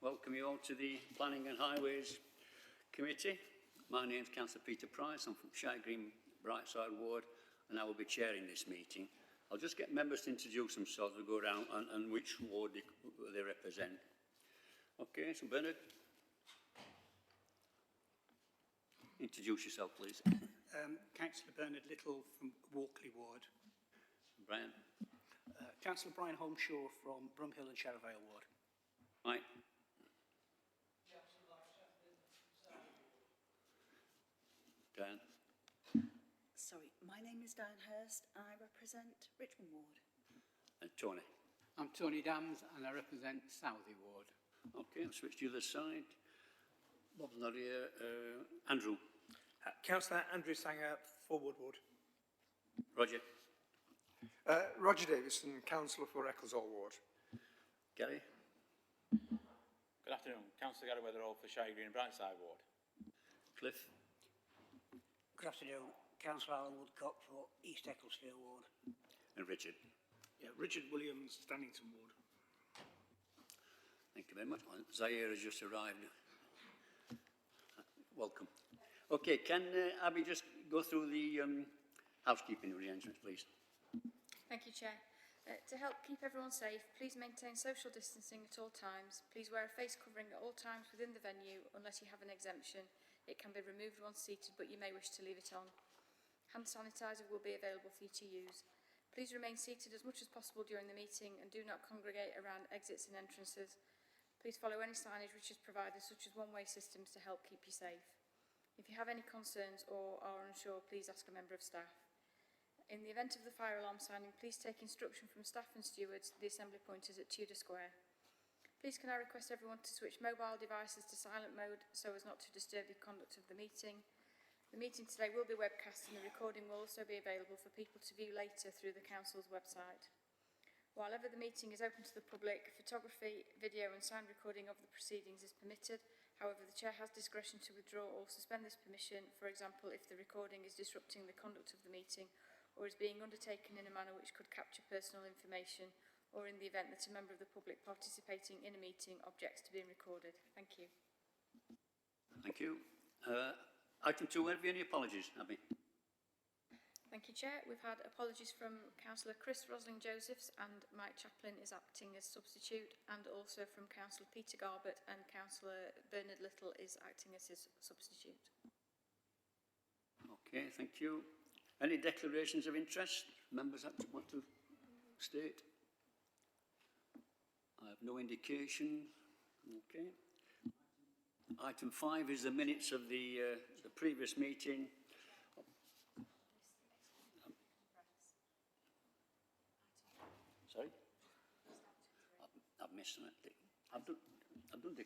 welcome you all to the Planning and Highways Committee. My name's Councillor Peter Price. I'm from Shire Green, Brightside Ward, and I will be chairing this meeting. I'll just get members to introduce themselves and go around and which ward they represent. Okay, so Bernard. Introduce yourself, please. Councillor Bernard Little from Walkley Ward. Brian. Councillor Brian Holmshaw from Brumhill and Sherrvale Ward. Mike. Dan. Sorry, my name is Diane Hurst. I represent Richmond Ward. And Tony. I'm Tony Dams and I represent Southey Ward. Okay, I'll switch to the other side. Bob's not here. Andrew. Councillor Andrew Sanger, Forward Ward. Roger. Roger Davison, Councillor for Ecclesall Ward. Gary. Good afternoon. Councillor Gary Weatherall for Shire Green and Brightside Ward. Cliff. Good afternoon. Councillor Alan Woodcock for East Ecclesfield Ward. And Richard. Yeah, Richard Williams, Stannington Ward. Thank you very much. Zaire has just arrived. Welcome. Okay, can Abby just go through the housekeeping arrangements, please? Thank you, Chair. To help keep everyone safe, please maintain social distancing at all times. Please wear a face covering at all times within the venue, unless you have an exemption. It can be removed once seated, but you may wish to leave it on. Hand sanitizer will be available for you to use. Please remain seated as much as possible during the meeting and do not congregate around exits and entrances. Please follow any signage which is provided, such as one-way systems, to help keep you safe. If you have any concerns or are unsure, please ask a member of staff. In the event of the fire alarm sounding, please take instruction from staff and stewards, the assembly pointers at Tudor Square. Please can I request everyone to switch mobile devices to silent mode so as not to disturb the conduct of the meeting. The meeting today will be webcast and the recording will also be available for people to view later through the Council's website. While ever the meeting is open to the public, photography, video and sound recording of the proceedings is permitted. However, the Chair has discretion to withdraw or suspend this permission, for example, if the recording is disrupting the conduct of the meeting or is being undertaken in a manner which could capture personal information, or in the event that a member of the public participating in a meeting objects to being recorded. Thank you. Thank you. Item 2, have you any apologies, Abby? Thank you, Chair. We've had apologies from Councillor Chris Rosling-Josephs and Mike Chaplin is acting as substitute, and also from Councillor Peter Garbett and Councillor Bernard Little is acting as his substitute. Okay, thank you. Any declarations of interest? Members want to state? I have no indication. Okay. Item 5 is the minutes of the previous meeting. Sorry? I've missed it. I've done the...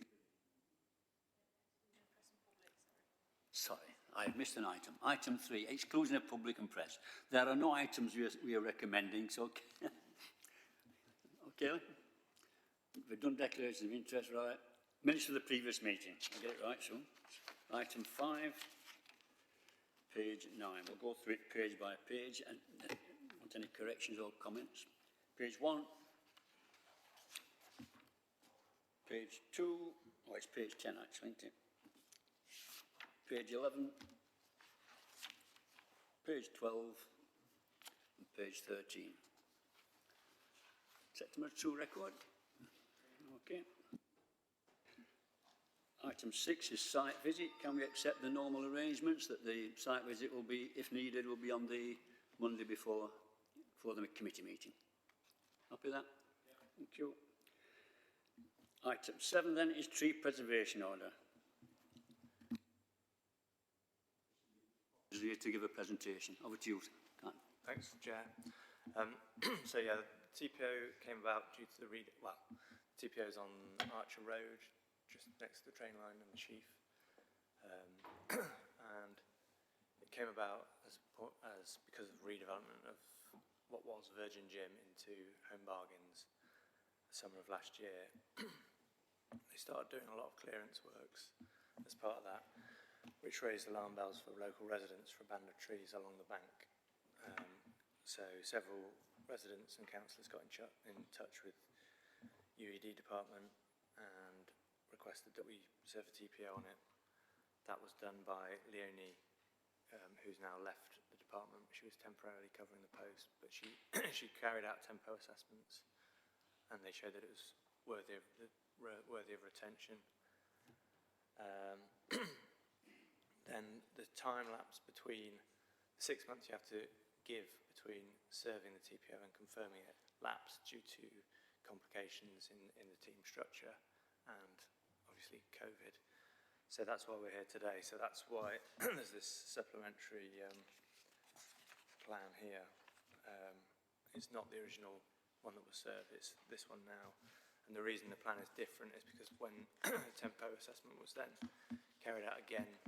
Sorry, I have missed an item. Item 3, exclusion of public and press. There are no items we are recommending, so... Okay. We've done declarations of interest, right? Minutes of the previous meeting. I'll get it right soon. Item 5, page 9. We'll go through it page by page and want any corrections or comments. Page 1. Page 2. Oh, it's page 10 actually, isn't it? Page 11. Page 12. And page 13. September 2 record. Okay. Item 6 is site visit. Can we accept the normal arrangements that the site visit will be, if needed, will be on the Monday before the committee meeting? Happy with that? Yeah. Thank you. Item 7 then is tree preservation order. Is here to give a presentation. Over to you, Karen. Thanks, Chair. So yeah, the TPO came about due to the TPO is on Archer Road, just next to the train line and the Chief, and it came about as because of redevelopment of what was Virgin Gym into Home Bargains the summer of last year. They started doing a lot of clearance works as part of that, which raised alarm bells for local residents for abandoned trees along the bank. So several residents and councillors got in touch with UED department and requested that we serve a TPO on it. That was done by Leonie, who's now left the department. She was temporarily covering the post, but she she carried out tempo assessments, and they showed that it was worthy of retention. Then the time lapse between 6 months you have to give between serving the TPO and confirming it lapsed due to complications in the team structure and obviously COVID. So that's why we're here today. So that's why there's this supplementary plan here. It's not the original one that was served, it's this one now. And the reason the plan is different is because when tempo assessment was then carried out again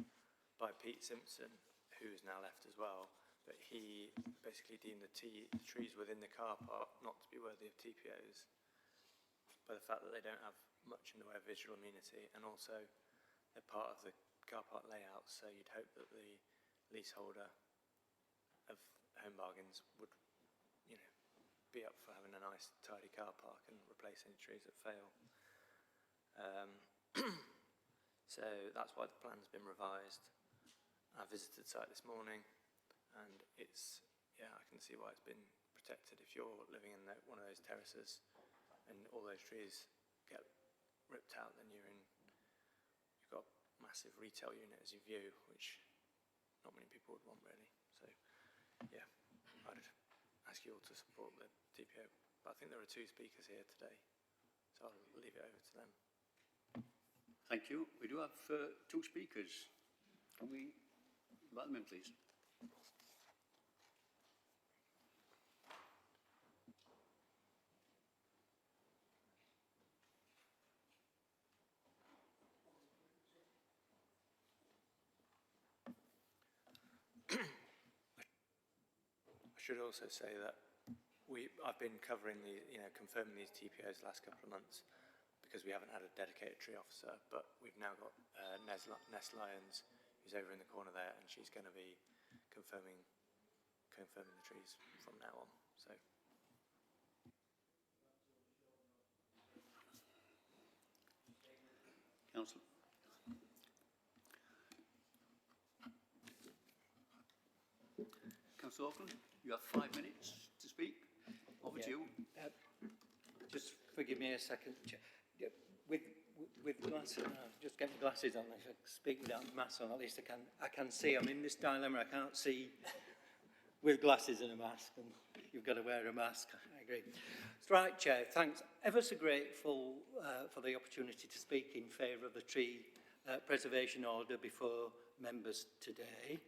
by Pete Simpson, who's now left as well, but he basically deemed the trees within the car park not to be worthy of TPOs by the fact that they don't have much in the way of visual amenity, and also they're part of the car park layout, so you'd hope that the leaseholder of Home Bargains would, you know, be up for having a nice tidy car park and replace any trees that fail. So that's why the plan's been revised. I visited the site this morning, and it's, yeah, I can see why it's been protected. If you're living in one of those terraces and all those trees get ripped out, then you've got a massive retail unit as your view, which not many people would want really. So yeah, I'd ask you all to support the TPO. But I think there are 2 speakers here today, so I'll leave it over to them. Thank you. We do have 2 speakers. Can we invite them in, please? I should also say that I've been covering confirming these TPOs the last couple of months because we haven't had a dedicated tree officer, but we've now got Ness Lyons, who's over in the corner there, and she's going to be confirming the trees from now on. So. Councillor. Councillor Auckland, you have 5 minutes to speak. Over to you. Just forgive me a second. With glasses, just get my glasses on. I should speak without mask on. At least I can see. I'm in this dilemma. I can't see with glasses and a mask, and you've got to wear a mask. I agree. Right, Chair. Thanks. Ever so grateful for the opportunity to speak in favour of the tree preservation order before members today,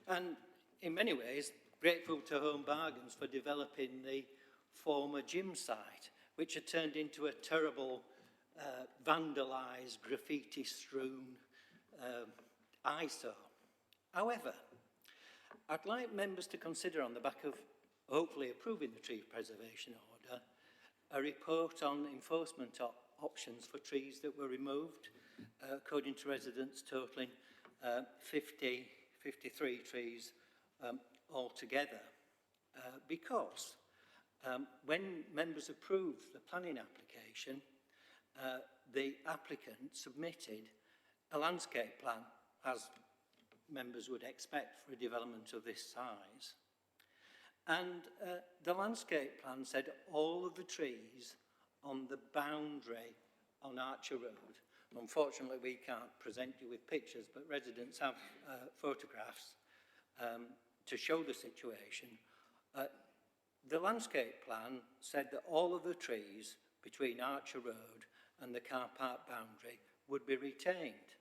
and in many ways grateful to Home Bargains for developing the former gym site, which had turned into a terrible vandalised, graffiti-strewn eyesore. However, I'd like members to consider, on the back of hopefully approving the tree preservation order, a report on enforcement options for trees that were removed, according to residents totalling 53 trees altogether, because when members approved the planning application, the applicant submitted a landscape plan, as members would expect for a development of this size. And the landscape plan said all of the trees on the boundary on Archer Road. Unfortunately, we can't present you with pictures, but residents have photographs to show the situation. The landscape plan said that all of the trees between Archer Road and the car park boundary would be retained,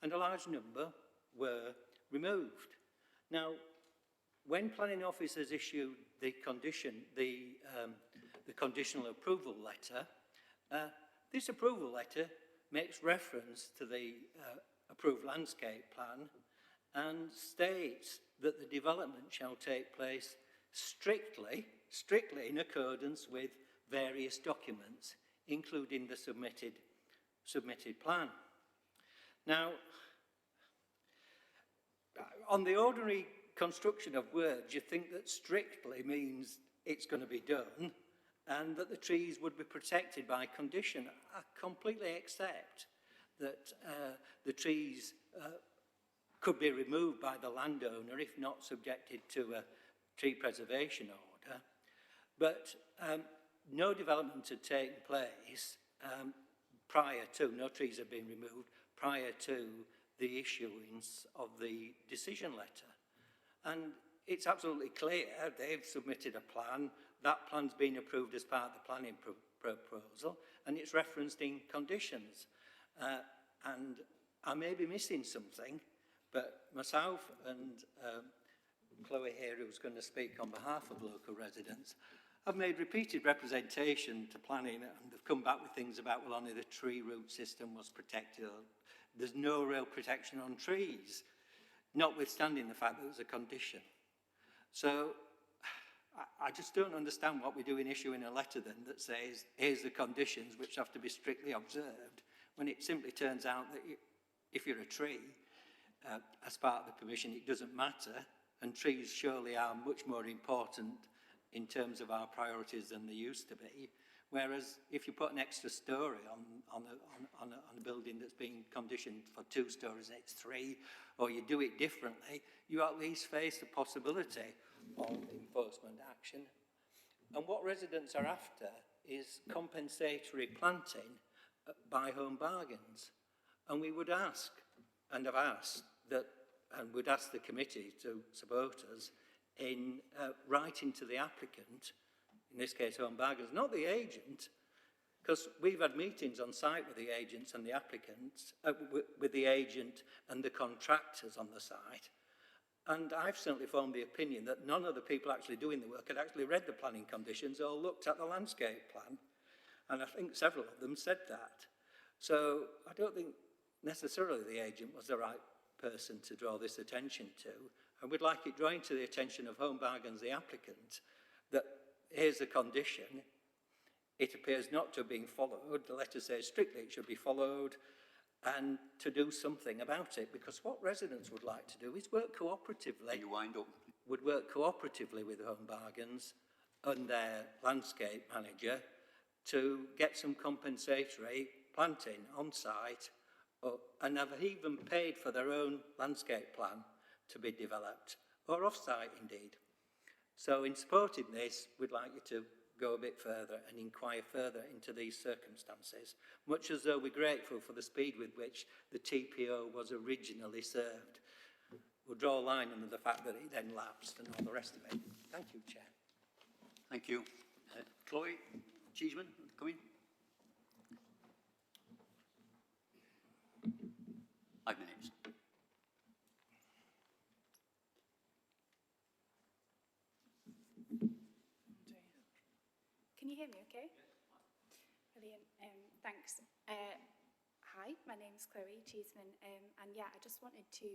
and a large number were removed. Now, when planning officers issued the conditional approval letter, this approval letter makes reference to the approved landscape plan and states that the development shall take place strictly in accordance with various documents, including the submitted plan. Now, on the ordinary construction of words, you think that strictly means it's going to be done, and that the trees would be protected by condition. I completely accept that the trees could be removed by the landowner if not subjected to a tree preservation order, but no development had taken place prior to, no trees had been removed prior to the issuance of the decision letter. And it's absolutely clear they've submitted a plan, that plan's been approved as part of the planning proposal, and it's referenced in conditions. And I may be missing something, but myself and Chloe here, who's going to speak on behalf of local residents, I've made repeated representation to planning, and they've come back with things about, well, only the tree root system was protected. There's no real protection on trees, notwithstanding the fact that there's a condition. So I just don't understand what we do in issuing a letter then that says, here's the conditions which have to be strictly observed, when it simply turns out that if you're a tree, as part of the permission, it doesn't matter, and trees surely are much more important in terms of our priorities than they used to be. Whereas if you put an extra story on a building that's been conditioned for 2 stories and it's 3, or you do it differently, you at least face the possibility of enforcement action. And what residents are after is compensatory planting by home bargains. And we would ask, and have asked, that, and would ask the committee to support us in writing to the applicant, in this case home bargains, not the agent, because we've had meetings on site with the agents and the applicants, with the agent and the contractors on the site, and I've certainly formed the opinion that none of the people actually doing the work had actually read the planning conditions or looked at the landscape plan, and I think several of them said that. So I don't think necessarily the agent was the right person to draw this attention to, and we'd like it drawing to the attention of home bargains, the applicant, that here's a condition, it appears not to have been followed, the letter says strictly it should be followed, and to do something about it, because what residents would like to do is work cooperatively. You wind up. Would work cooperatively with home bargains and their landscape manager to get some compensatory planting on site, and have even paid for their own landscape plan to be developed, or off-site indeed. So in supporting this, we'd like you to go a bit further and inquire further into these circumstances, much as though we're grateful for the speed with which the TPO was originally served. We'll draw a line under the fact that it then lapsed and all the rest of it. Thank you, Chair. Thank you. Chloe Cheeseman, come in. 5 minutes. Can you hear me okay? Brilliant, thanks. Hi, my name's Chloe Cheeseman, and yeah, I just wanted to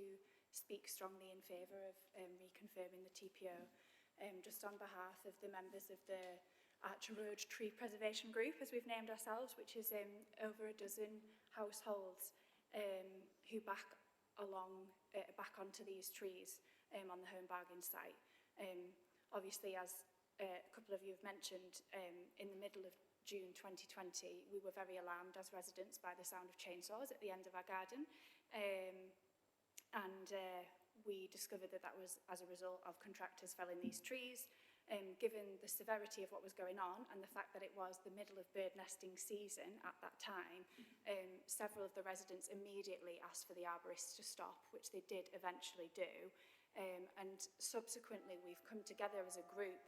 speak strongly in favour of reconfirming the TPO, just on behalf of the members of the Archer Road Tree Preservation Group, as we've named ourselves, which is over a dozen households who back onto these trees on the home bargain site. Obviously, as a couple of you have mentioned, in the middle of June 2020, we were very alarmed as residents by the sound of chainsaws at the end of our garden, and we discovered that that was as a result of contractors felling these trees. Given the severity of what was going on and the fact that it was the middle of bird nesting season at that time, several of the residents immediately asked for the arborists to stop, which they did eventually do. And subsequently, we've come together as a group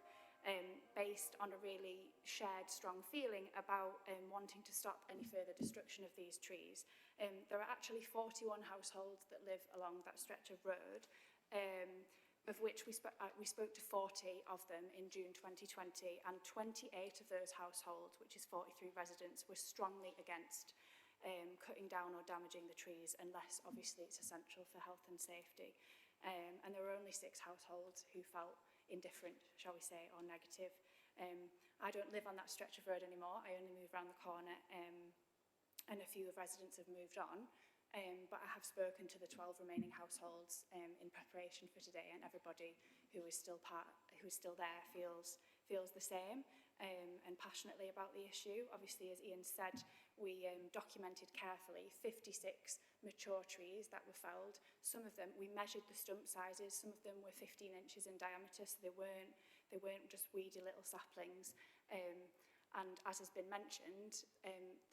based on a really shared, strong feeling about wanting to stop any further destruction of these trees. There are actually 41 households that live along that stretch of road, of which we spoke to 40 of them in June 2020, and 28 of those households, which is 43 residents, were strongly against cutting down or damaging the trees, unless obviously it's essential for health and safety. And there were only 6 households who felt indifferent, shall we say, or negative. I don't live on that stretch of road anymore. I only move around the corner, and a few of residents have moved on. But I have spoken to the 12 remaining households in preparation for today, and everybody who is still there feels the same. and passionately about the issue. Obviously, as Ian said, we documented carefully 56 mature trees that were felled. Some of them, we measured the stump sizes, some of them were 15 inches in diameter, so they weren't just weedy little saplings. And as has been mentioned,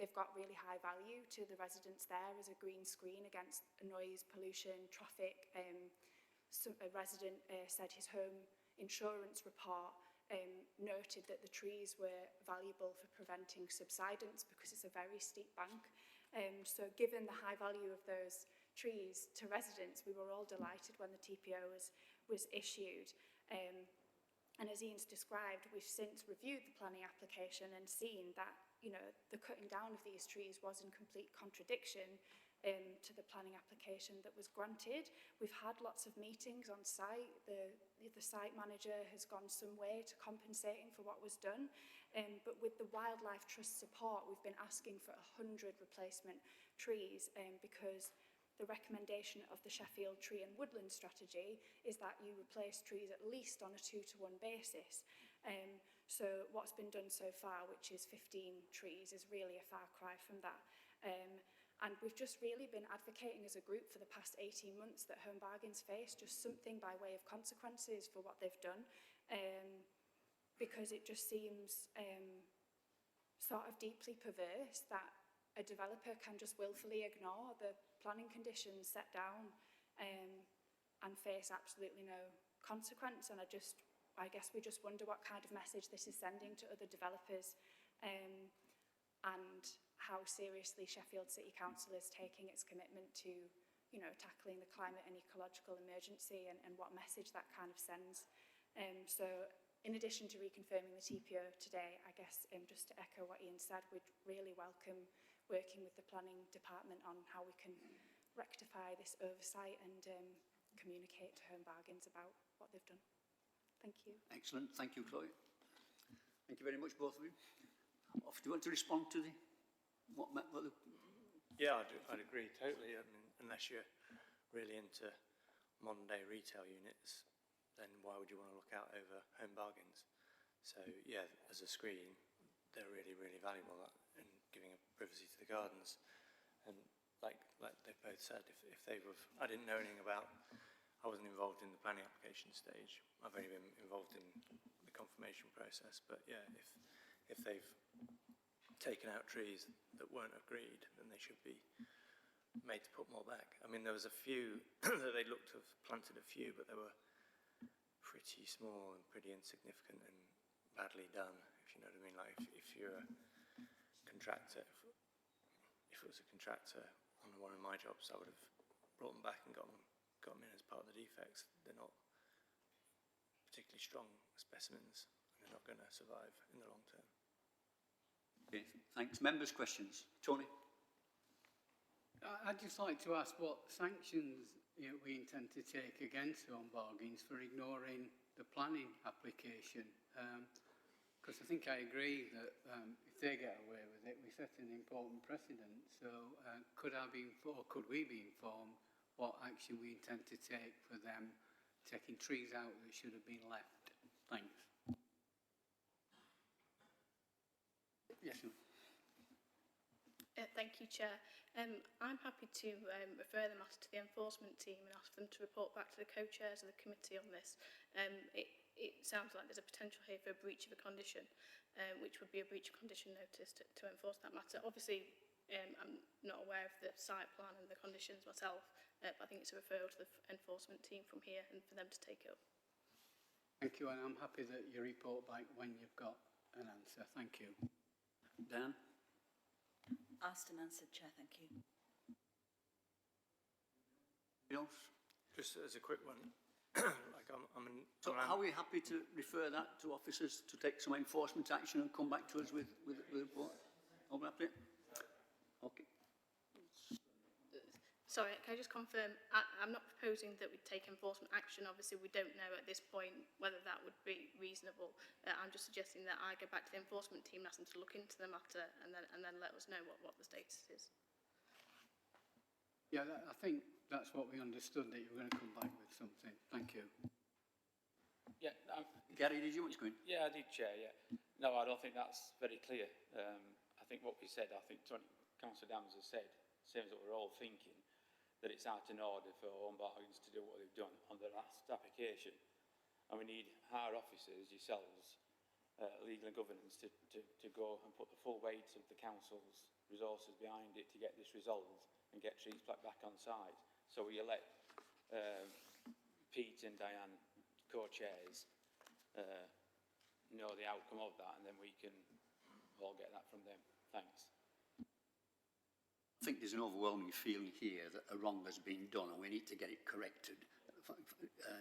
they've got really high value to the residents there as a green screen against noise, pollution, traffic. A resident said his home insurance report noted that the trees were valuable for preventing subsidence because it's a very steep bank. So given the high value of those trees to residents, we were all delighted when the TPO was issued. And as Ian's described, we've since reviewed the planning application and seen that, you know, the cutting down of these trees was in complete contradiction to the planning application that was granted. We've had lots of meetings on site. The site manager has gone some way to compensating for what was done. But with the Wildlife Trust support, we've been asking for 100 replacement trees because the recommendation of the Sheffield Tree and Woodland Strategy is that you replace trees at least on a 2-to-1 basis. So what's been done so far, which is 15 trees, is really a far cry from that. And we've just really been advocating as a group for the past 18 months that home bargains face just something by way of consequences for what they've done, because it just seems sort of deeply perverse that a developer can just willfully ignore the planning conditions set down and face absolutely no consequence. And I guess we just wonder what kind of message this is sending to other developers, and how seriously Sheffield City Council is taking its commitment to, you know, tackling the climate and ecological emergency, and what message that kind of sends. So in addition to reconfirming the TPO today, I guess just to echo what Ian said, we'd really welcome working with the planning department on how we can rectify this oversight and communicate to home bargains about what they've done. Thank you. Excellent. Thank you, Chloe. Thank you very much, both of you. Do you want to respond to the... Yeah, I'd agree totally. I mean, unless you're really into modern day retail units, then why would you want to look out over home bargains? So yeah, as a screen, they're really, really valuable in giving a privacy to the gardens. And like they both said, if they were, I didn't know anything about, I wasn't involved in the planning application stage. I've only been involved in the confirmation process. But yeah, if they've taken out trees that weren't agreed, then they should be made to put more back. I mean, there was a few that they looked to have planted a few, but they were pretty small and pretty insignificant and badly done, if you know what I mean. Like if you're a contractor, if it was a contractor on one of my jobs, I would have brought them back and got them in as part of the defects. They're not particularly strong specimens, and they're not going to survive in the long term. Okay, thanks. Members' questions. Tony? I'd just like to ask what sanctions we intend to take against home bargains for ignoring the planning application. Because I think I agree that if they get away with it, we set an important precedent. So could we be informed what action we intend to take for them taking trees out that should have been left? Thanks. Yes, ma'am. Thank you, Chair. I'm happy to refer the matter to the enforcement team and ask them to report back to the co-chairs of the committee on this. It sounds like there's a potential here for a breach of a condition, which would be a breach of condition notice to enforce that matter. Obviously, I'm not aware of the site plan and the conditions myself, but I think it's a referral to the enforcement team from here and for them to take it up. Thank you, and I'm happy that you report back when you've got an answer. Thank you. Dan? Asked and answered, Chair, thank you. Else? Just as a quick one, So are we happy to refer that to officers to take some enforcement action and come back to us with a report? Are we happy? Okay. Sorry, can I just confirm, I'm not proposing that we take enforcement action. Obviously, we don't know at this point whether that would be reasonable. I'm just suggesting that I go back to the enforcement team and ask them to look into the matter and then let us know what the status is. Yeah, I think that's what we understood, that you were going to come back with something. Thank you. Yeah, Gary, did you want to go in? yeah, I did, Chair, yeah. No, I don't think that's very clear. I think what we said, I think Councillor Dams has said, same as what we're all thinking, that it's out in order for home bargains to do what they've done on the last application. And we need our officers, yourselves, legal and governance, to go and put the full weight of the council's resources behind it to get this resolved and get trees back on site. So will you let Pete and Diane, co-chairs, know the outcome of that, and then we can all get that from them. Thanks. I think there's an overwhelming feeling here that a wrong has been done and we need to get it corrected.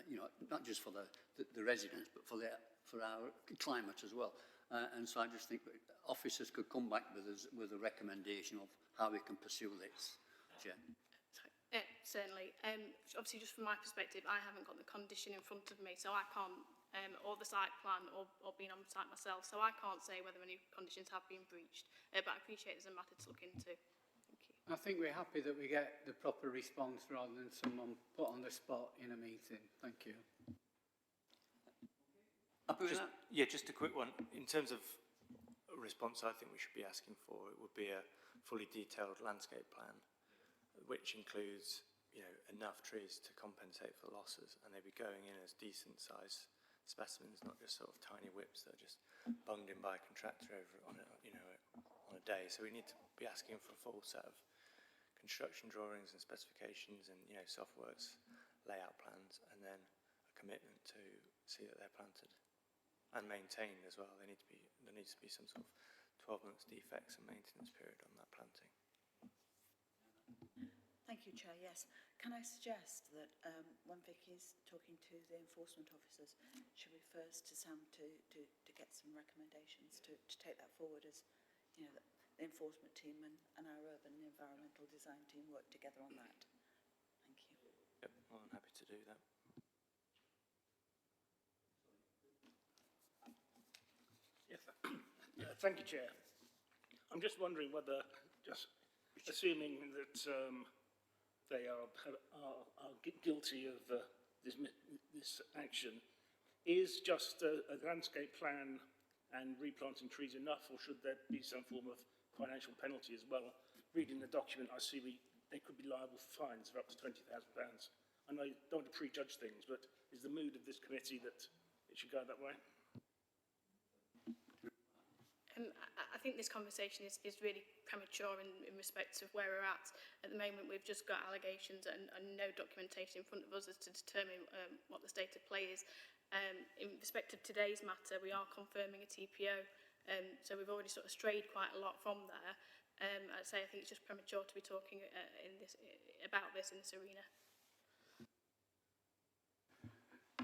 You know, not just for the residents, but for our climate as well. And so I just think that officers could come back with us with a recommendation of how we can pursue this. Chair. Certainly. Obviously, just from my perspective, I haven't got the condition in front of me, so I can't, or the site plan, or being on the site myself, so I can't say whether any conditions have been breached. But I appreciate there's a matter to look into. Thank you. I think we're happy that we get the proper response rather than someone put on the spot in a meeting. Thank you. Just a quick one. In terms of a response I think we should be asking for, it would be a fully detailed landscape plan, which includes, you know, enough trees to compensate for losses, and they'd be going in as decent size specimens, not just sort of tiny whips that are just bunged in by a contractor over on a, you know, on a day. So we need to be asking for a full set of construction drawings and specifications and, you know, softworks, layout plans, and then a commitment to see that they're planted and maintained as well. There needs to be some sort of 12 months defects and maintenance period on that planting. Thank you, Chair. Yes. Can I suggest that when Vicky's talking to the enforcement officers, she refers to Sam to get some recommendations to take that forward as, you know, the enforcement team and our urban and environmental design team work together on that. Thank you. Yep, well, I'm happy to do that. Yes, thank you, Chair. I'm just wondering whether, just assuming that they are guilty of this action, is just a landscape plan and replanting trees enough, or should there be some form of financial penalty as well? Reading the document, I see they could be liable for fines of up to £20,000. I know you don't want to prejudge things, but is the mood of this committee that it should go that way? I think this conversation is really premature in respect of where we're at. At the moment, we've just got allegations and no documentation in front of us as to determine what the state of play is. In respect of today's matter, we are confirming a TPO, so we've already sort of strayed quite a lot from there. I'd say I think it's just premature to be talking about this in this arena.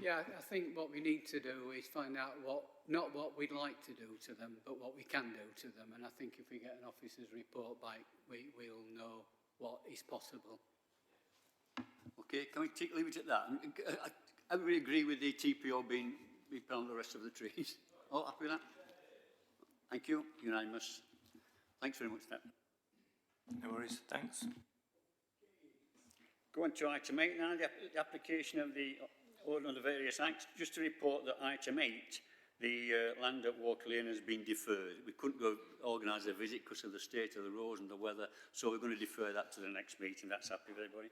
Yeah, I think what we need to do is find out not what we'd like to do to them, but what we can do to them. And I think if we get an officer's report back, we'll know what is possible. Okay, can we leave it at that? Everybody agree with the TPO being put on the rest of the trees? All happy with that? Thank you. Unanimous. Thanks very much, Step. No worries. Thanks. Go on to item 8 now, the application of the order under various acts. Just to report that item 8, the land at Walker Lane has been deferred. We couldn't go organise a visit because of the state of the roads and the weather, so we're going to defer that to the next meeting. That's happy with everybody.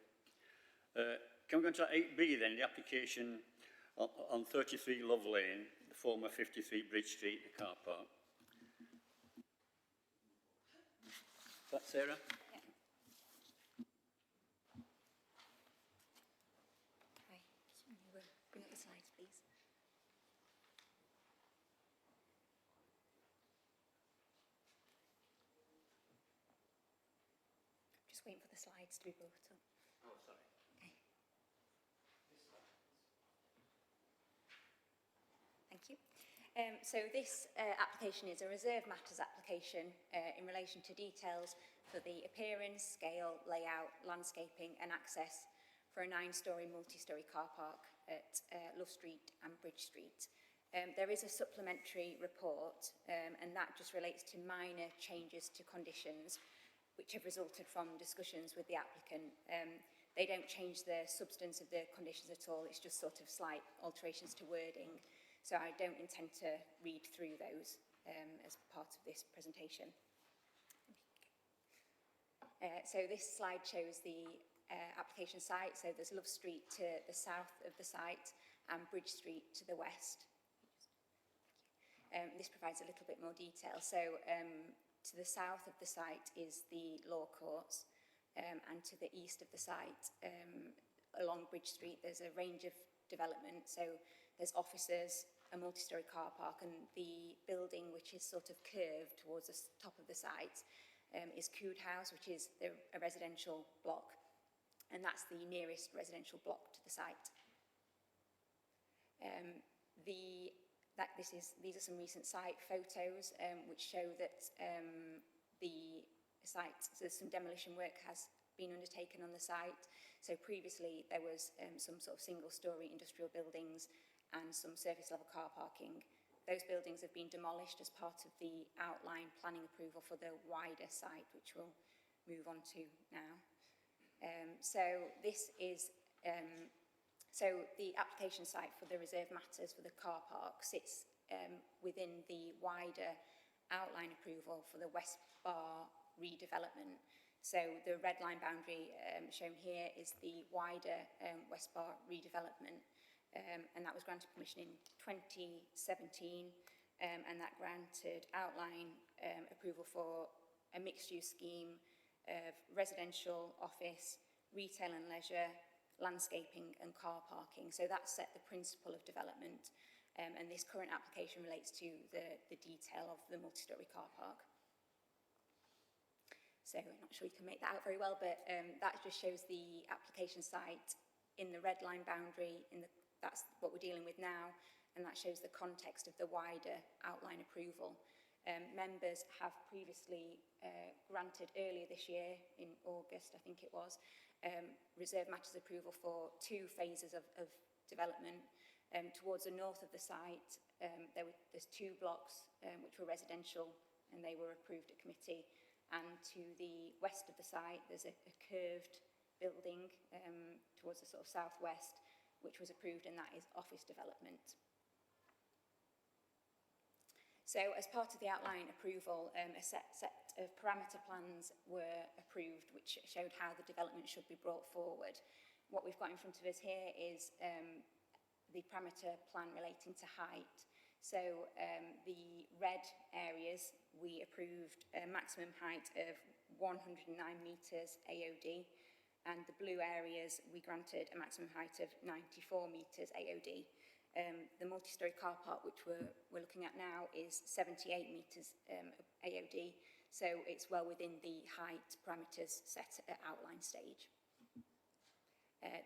Can we go on to 8B then, the application on 33 Love Lane, the former 53 Bridge Street, the car park. Is that Sarah? Yeah. Hi. Bring up the slides, please. Just waiting for the slides to be brought up. Oh, sorry. Okay. Thank you. So this application is a reserve matters application in relation to details for the appearance, scale, layout, landscaping and access for a 9-storey multi-storey car park at Love Street and Bridge Street. There is a supplementary report and that just relates to minor changes to conditions which have resulted from discussions with the applicant. They don't change the substance of the conditions at all, it's just sort of slight alterations to wording. So I don't intend to read through those as part of this presentation. So this slide shows the application site. So there's Love Street to the south of the site and Bridge Street to the west. This provides a little bit more detail. So to the south of the site is the law courts, and to the east of the site, along Bridge Street, there's a range of development. So there's offices, a multi-storey car park, and the building which is sort of curved towards the top of the site is Coode House, which is a residential block, and that's the nearest residential block to the site. These are some recent site photos which show that the site, so some demolition work has been undertaken on the site. So previously there was some sort of single-storey industrial buildings and some surface level car parking. Those buildings have been demolished as part of the outline planning approval for the wider site, which we'll move on to now. So the application site for the reserve matters for the car park sits within the wider outline approval for the West Bar redevelopment. So the red line boundary shown here is the wider West Bar redevelopment, and that was granted permission in 2017, and that granted outline approval for a mixed-use scheme of residential, office, retail and leisure, landscaping and car parking. So that set the principle of development, and this current application relates to the detail of the multi-storey car park. So I'm not sure you can make that out very well, but that just shows the application site in the red line boundary, that's what we're dealing with now, and that shows the context of the wider outline approval. Members have previously granted earlier this year, in August I think it was, reserve matters approval for 2 phases of development. Towards the north of the site, there's 2 blocks which were residential, and they were approved at committee. And to the west of the site, there's a curved building towards the sort of southwest, which was approved, and that is office development. So as part of the outline approval, a set of parameter plans were approved, which showed how the development should be brought forward. What we've got in front of us here is the parameter plan relating to height. So the red areas, we approved a maximum height of 109 metres AOD, and the blue areas, we granted a maximum height of 94 metres AOD. The multi-storey car park, which we're looking at now, is 78 metres AOD, so it's well within the height parameters set at outline stage.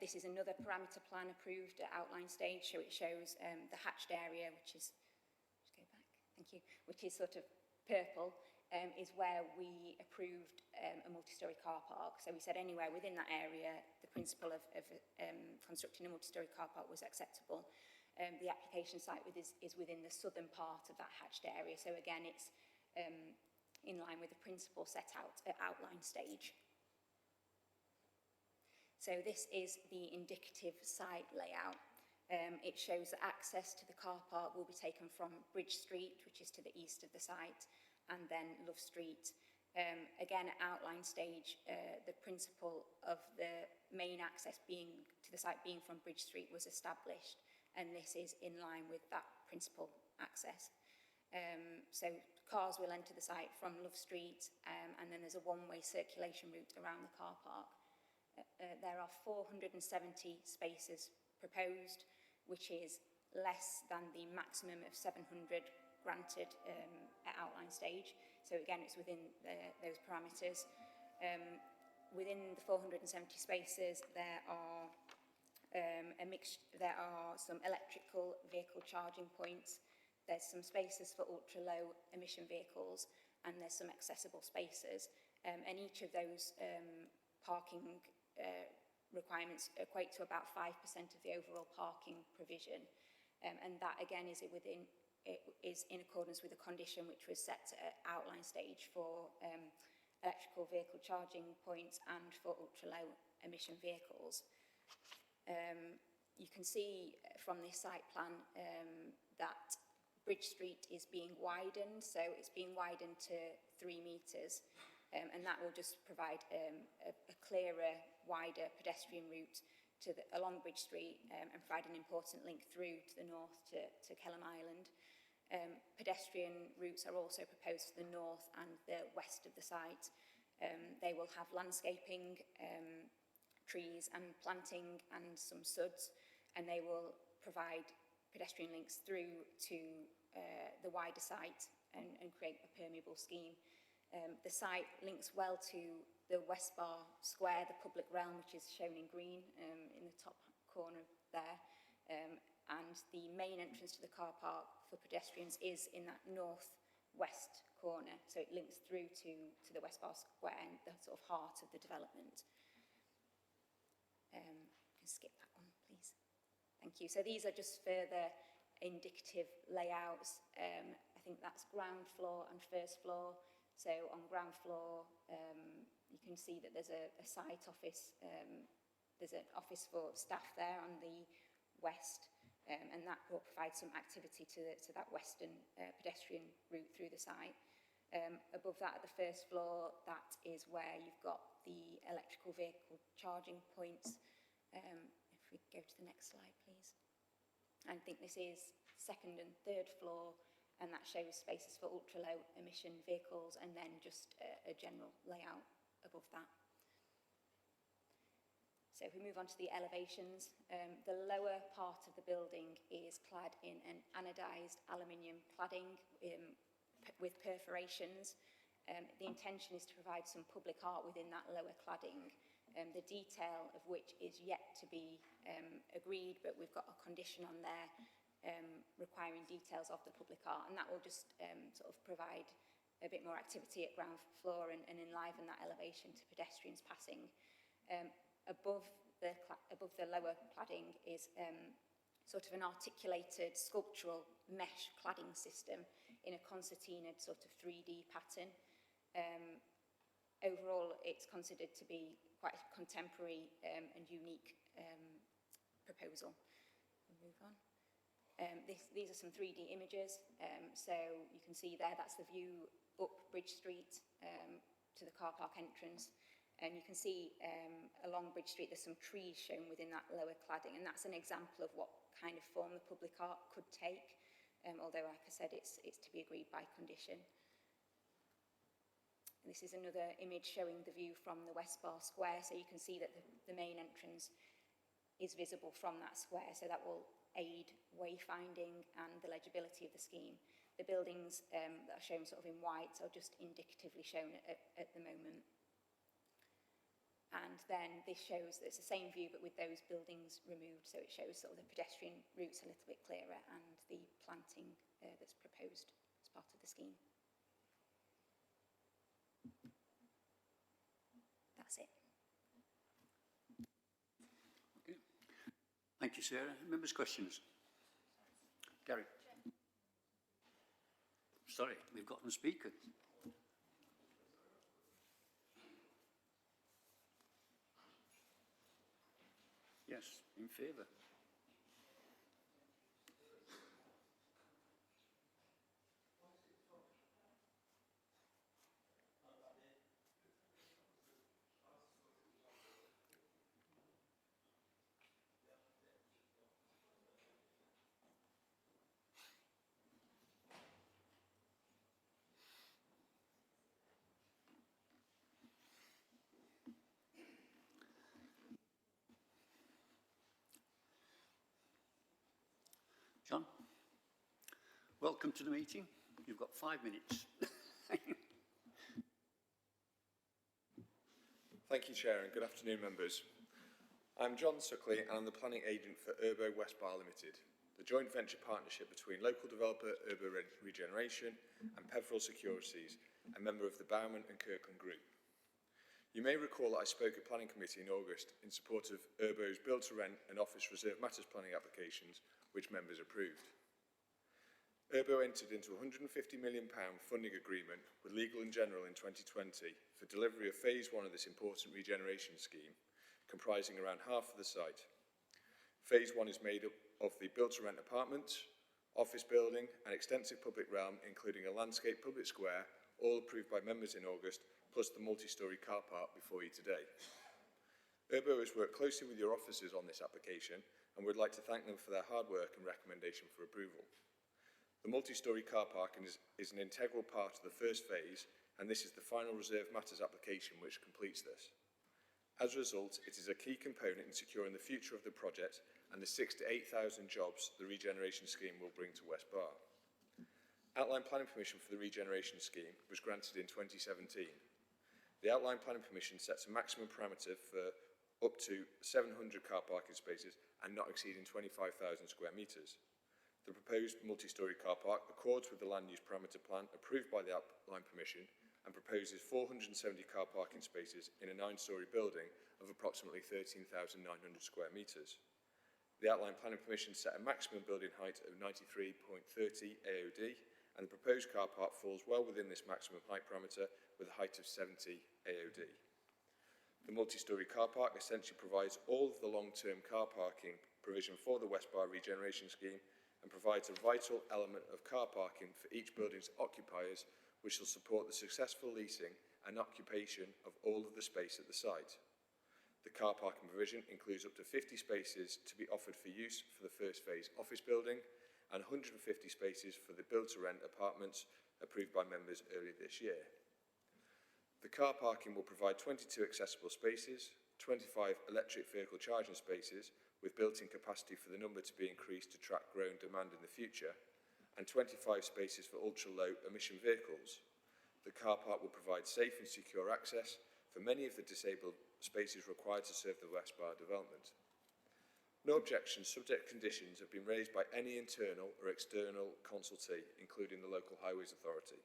This is another parameter plan approved at outline stage, so it shows the hatched area, which is, just go back, thank you, which is sort of purple, is where we approved a multi-storey car park. So we said anywhere within that area, the principle of constructing a multi-storey car park was acceptable. The application site is within the southern part of that hatched area. So again, it's in line with the principle set out at outline stage. So this is the indicative site layout. It shows that access to the car park will be taken from Bridge Street, which is to the east of the site, and then Love Street. Again, at outline stage, the principle of the main access to the site being from Bridge Street was established, and this is in line with that principal access. So cars will enter the site from Love Street, and then there's a one-way circulation route around the car park. There are 470 spaces proposed, which is less than the maximum of 700 granted at outline stage. So again, it's within those parameters. Within the 470 spaces, there are there are some electrical vehicle charging points. There's some spaces for ultra-low emission vehicles, and there's some accessible spaces. And each of those parking requirements equate to about 5% of the overall parking provision. And that again is in accordance with a condition which was set at outline stage for electrical vehicle charging points and for ultra-low emission vehicles. You can see from this site plan that Bridge Street is being widened, so it's being widened to 3 metres, and that will just provide a clearer, wider pedestrian route along Bridge Street and provide an important link through to the north to Kelham Island. Pedestrian routes are also proposed to the north and the west of the site. They will have landscaping, trees and planting and some suds, and they will provide pedestrian links through to the wider site and create a permeable scheme. The site links well to the West Bar Square, the public realm, which is shown in green in the top corner there. And the main entrance to the car park for pedestrians is in that north-west corner. So it links through to the West Bar Square and the sort of heart of the development. Can skip that one, please. Thank you. So these are just further indicative layouts. I think that's ground floor and first floor. So on ground floor, you can see that there's a site office. There's an office for staff there on the west, and that will provide some activity to that western pedestrian route through the site. Above that, at the first floor, that is where you've got the electrical vehicle charging points. If we go to the next slide, please. I think this is second and third floor, and that shows spaces for ultra-low emission vehicles, and then just a general layout above that. So if we move on to the elevations, the lower part of the building is clad in an anodised aluminium cladding with perforations. The intention is to provide some public art within that lower cladding, the detail of which is yet to be agreed, but we've got a condition on there requiring details of the public art, and that will just sort of provide a bit more activity at ground floor and enliven that elevation to pedestrians passing. Above the lower cladding is sort of an articulated sculptural mesh cladding system in a concertinaed sort of 3D pattern. Overall, it's considered to be quite a contemporary and unique proposal. We'll move on. These are some 3D images. So you can see there, that's the view up Bridge Street to the car park entrance. And you can see along Bridge Street, there's some trees shown within that lower cladding. And that's an example of what kind of form the public art could take. Although, like I said, it's to be agreed by condition. And this is another image showing the view from the West Bar Square. So you can see that the main entrance is visible from that square. So that will aid wayfinding and the legibility of the scheme. The buildings that are shown sort of in white are just indicatively shown at the moment. And then this shows that it's the same view but with those buildings removed. So it shows sort of the pedestrian routes a little bit clearer and the planting that's proposed as part of the scheme. That's it. Okay. Thank you, Sarah. Members' questions? Gary? Sorry, we've got no speaker. Yes, in favour. John, welcome to the meeting. You've got 5 minutes. Thank you, Chair, and good afternoon, members. I'm John Suckley, and I'm the planning agent for Urbo West Bar Limited, the joint venture partnership between local developer Urbo Regeneration and Peveril Securities, a member of the Bowman and Kirkland Group. You may recall that I spoke at Planning Committee in August in support of Urbo's build-to-rent and office reserve matters planning applications, which members approved. Urbo entered into a £150 million funding agreement with Legal & General in 2020 for delivery of Phase 1 of this important regeneration scheme, comprising around half of the site. Phase 1 is made up of the build-to-rent apartments, office building and extensive public realm, including a landscape public square, all approved by members in August, plus the multi-storey car park before you today. Urbo has worked closely with your officers on this application and would like to thank them for their hard work and recommendation for approval. The multi-storey car park is an integral part of the first phase, and this is the final reserve matters application which completes this. As a result, it is a key component in securing the future of the project and the 6,000 to 8,000 jobs the regeneration scheme will bring to West Bar. Outline planning permission for the regeneration scheme was granted in 2017. The outline planning permission sets a maximum parameter for up to 700 car parking spaces and not exceeding 25,000 square metres. The proposed multi-storey car park accords with the land use parameter plan approved by the outline permission and proposes 470 car parking spaces in a 9-storey building of approximately 13,900 square metres. The outline planning permission set a maximum building height of 93.30 AOD, and the proposed car park falls well within this maximum height parameter with a height of 70 AOD. The multi-storey car park essentially provides all of the long-term car parking provision for the West Bar regeneration scheme and provides a vital element of car parking for each building's occupiers, which will support the successful leasing and occupation of all of the space at the site. The car parking provision includes up to 50 spaces to be offered for use for the first phase office building and 150 spaces for the build-to-rent apartments approved by members earlier this year. The car parking will provide 22 accessible spaces, 25 electric vehicle charging spaces with built-in capacity for the number to be increased to track growing demand in the future, and 25 spaces for ultra-low emission vehicles. The car park will provide safe and secure access for many of the disabled spaces required to serve the West Bar development. No objections, subject conditions have been raised by any internal or external consultee, including the Local Highways Authority.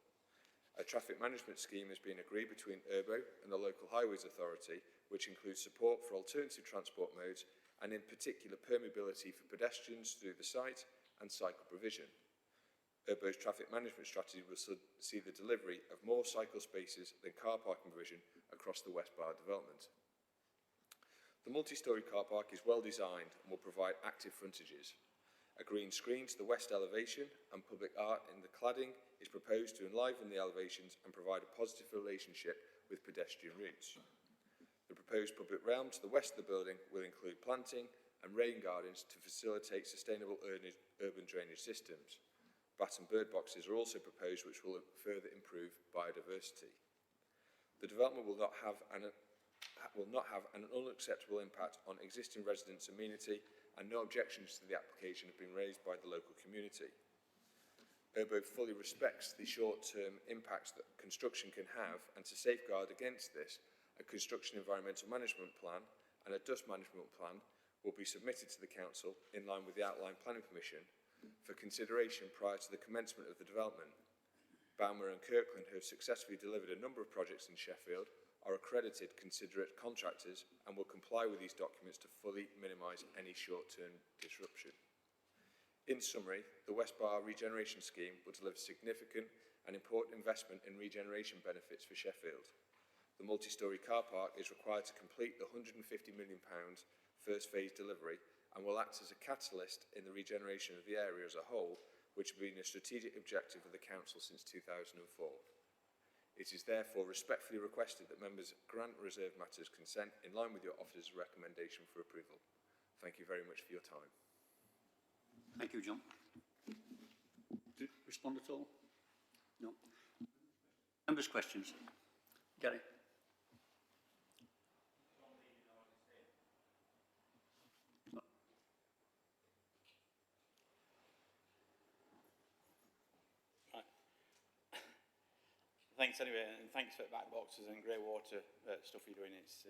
A traffic management scheme has been agreed between Urbo and the Local Highways Authority, which includes support for alternative transport modes and in particular permeability for pedestrians through the site and cycle provision. Urbo's traffic management strategy will see the delivery of more cycle spaces than car parking provision across the West Bar development. The multi-storey car park is well designed and will provide active frontages. A green screen to the west elevation and public art in the cladding is proposed to enliven the elevations and provide a positive relationship with pedestrian routes. The proposed public realm to the west of the building will include planting and rain gardens to facilitate sustainable urban drainage systems. Bat and bird boxes are also proposed, which will further improve biodiversity. The development will not have an unacceptable impact on existing residents' amenity, and no objections to the application have been raised by the local community. Urbo fully respects the short-term impacts that construction can have, and to safeguard against this, a construction environmental management plan and a dust management plan will be submitted to the council in line with the outline planning permission for consideration prior to the commencement of the development. Baumer and Kirkland, who have successfully delivered a number of projects in Sheffield, are accredited considerate contractors and will comply with these documents to fully minimise any short-term disruption. In summary, the West Bar regeneration scheme will deliver significant and important investment in regeneration benefits for Sheffield. The multi-storey car park is required to complete the £150 million first phase delivery and will act as a catalyst in the regeneration of the area as a whole, which has been a strategic objective of the Council since 2004. It is therefore respectfully requested that members grant reserve matters consent in line with your officer's recommendation for approval. Thank you very much for your time. Thank you, John. Do you respond at all? No. Members' questions? Gary. Thanks anyway, and thanks for the back boxes and grey water stuff you're doing. It's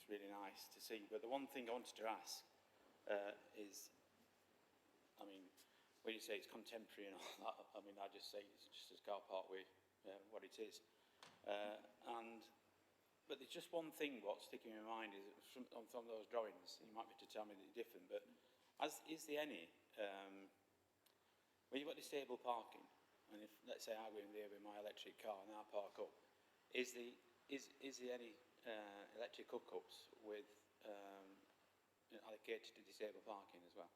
really nice to see. But the one thing I wanted to ask is, I mean, when you say it's contemporary and all that, I mean, I just say it's just a car park with what it is. But there's just one thing what's sticking in my mind is from those drawings. You might be able to tell me that it's different, but is there any when you've got disabled parking? And if, let's say, I go in there with my electric car and I park up, is there any electric hookups with allocated to disabled parking as well.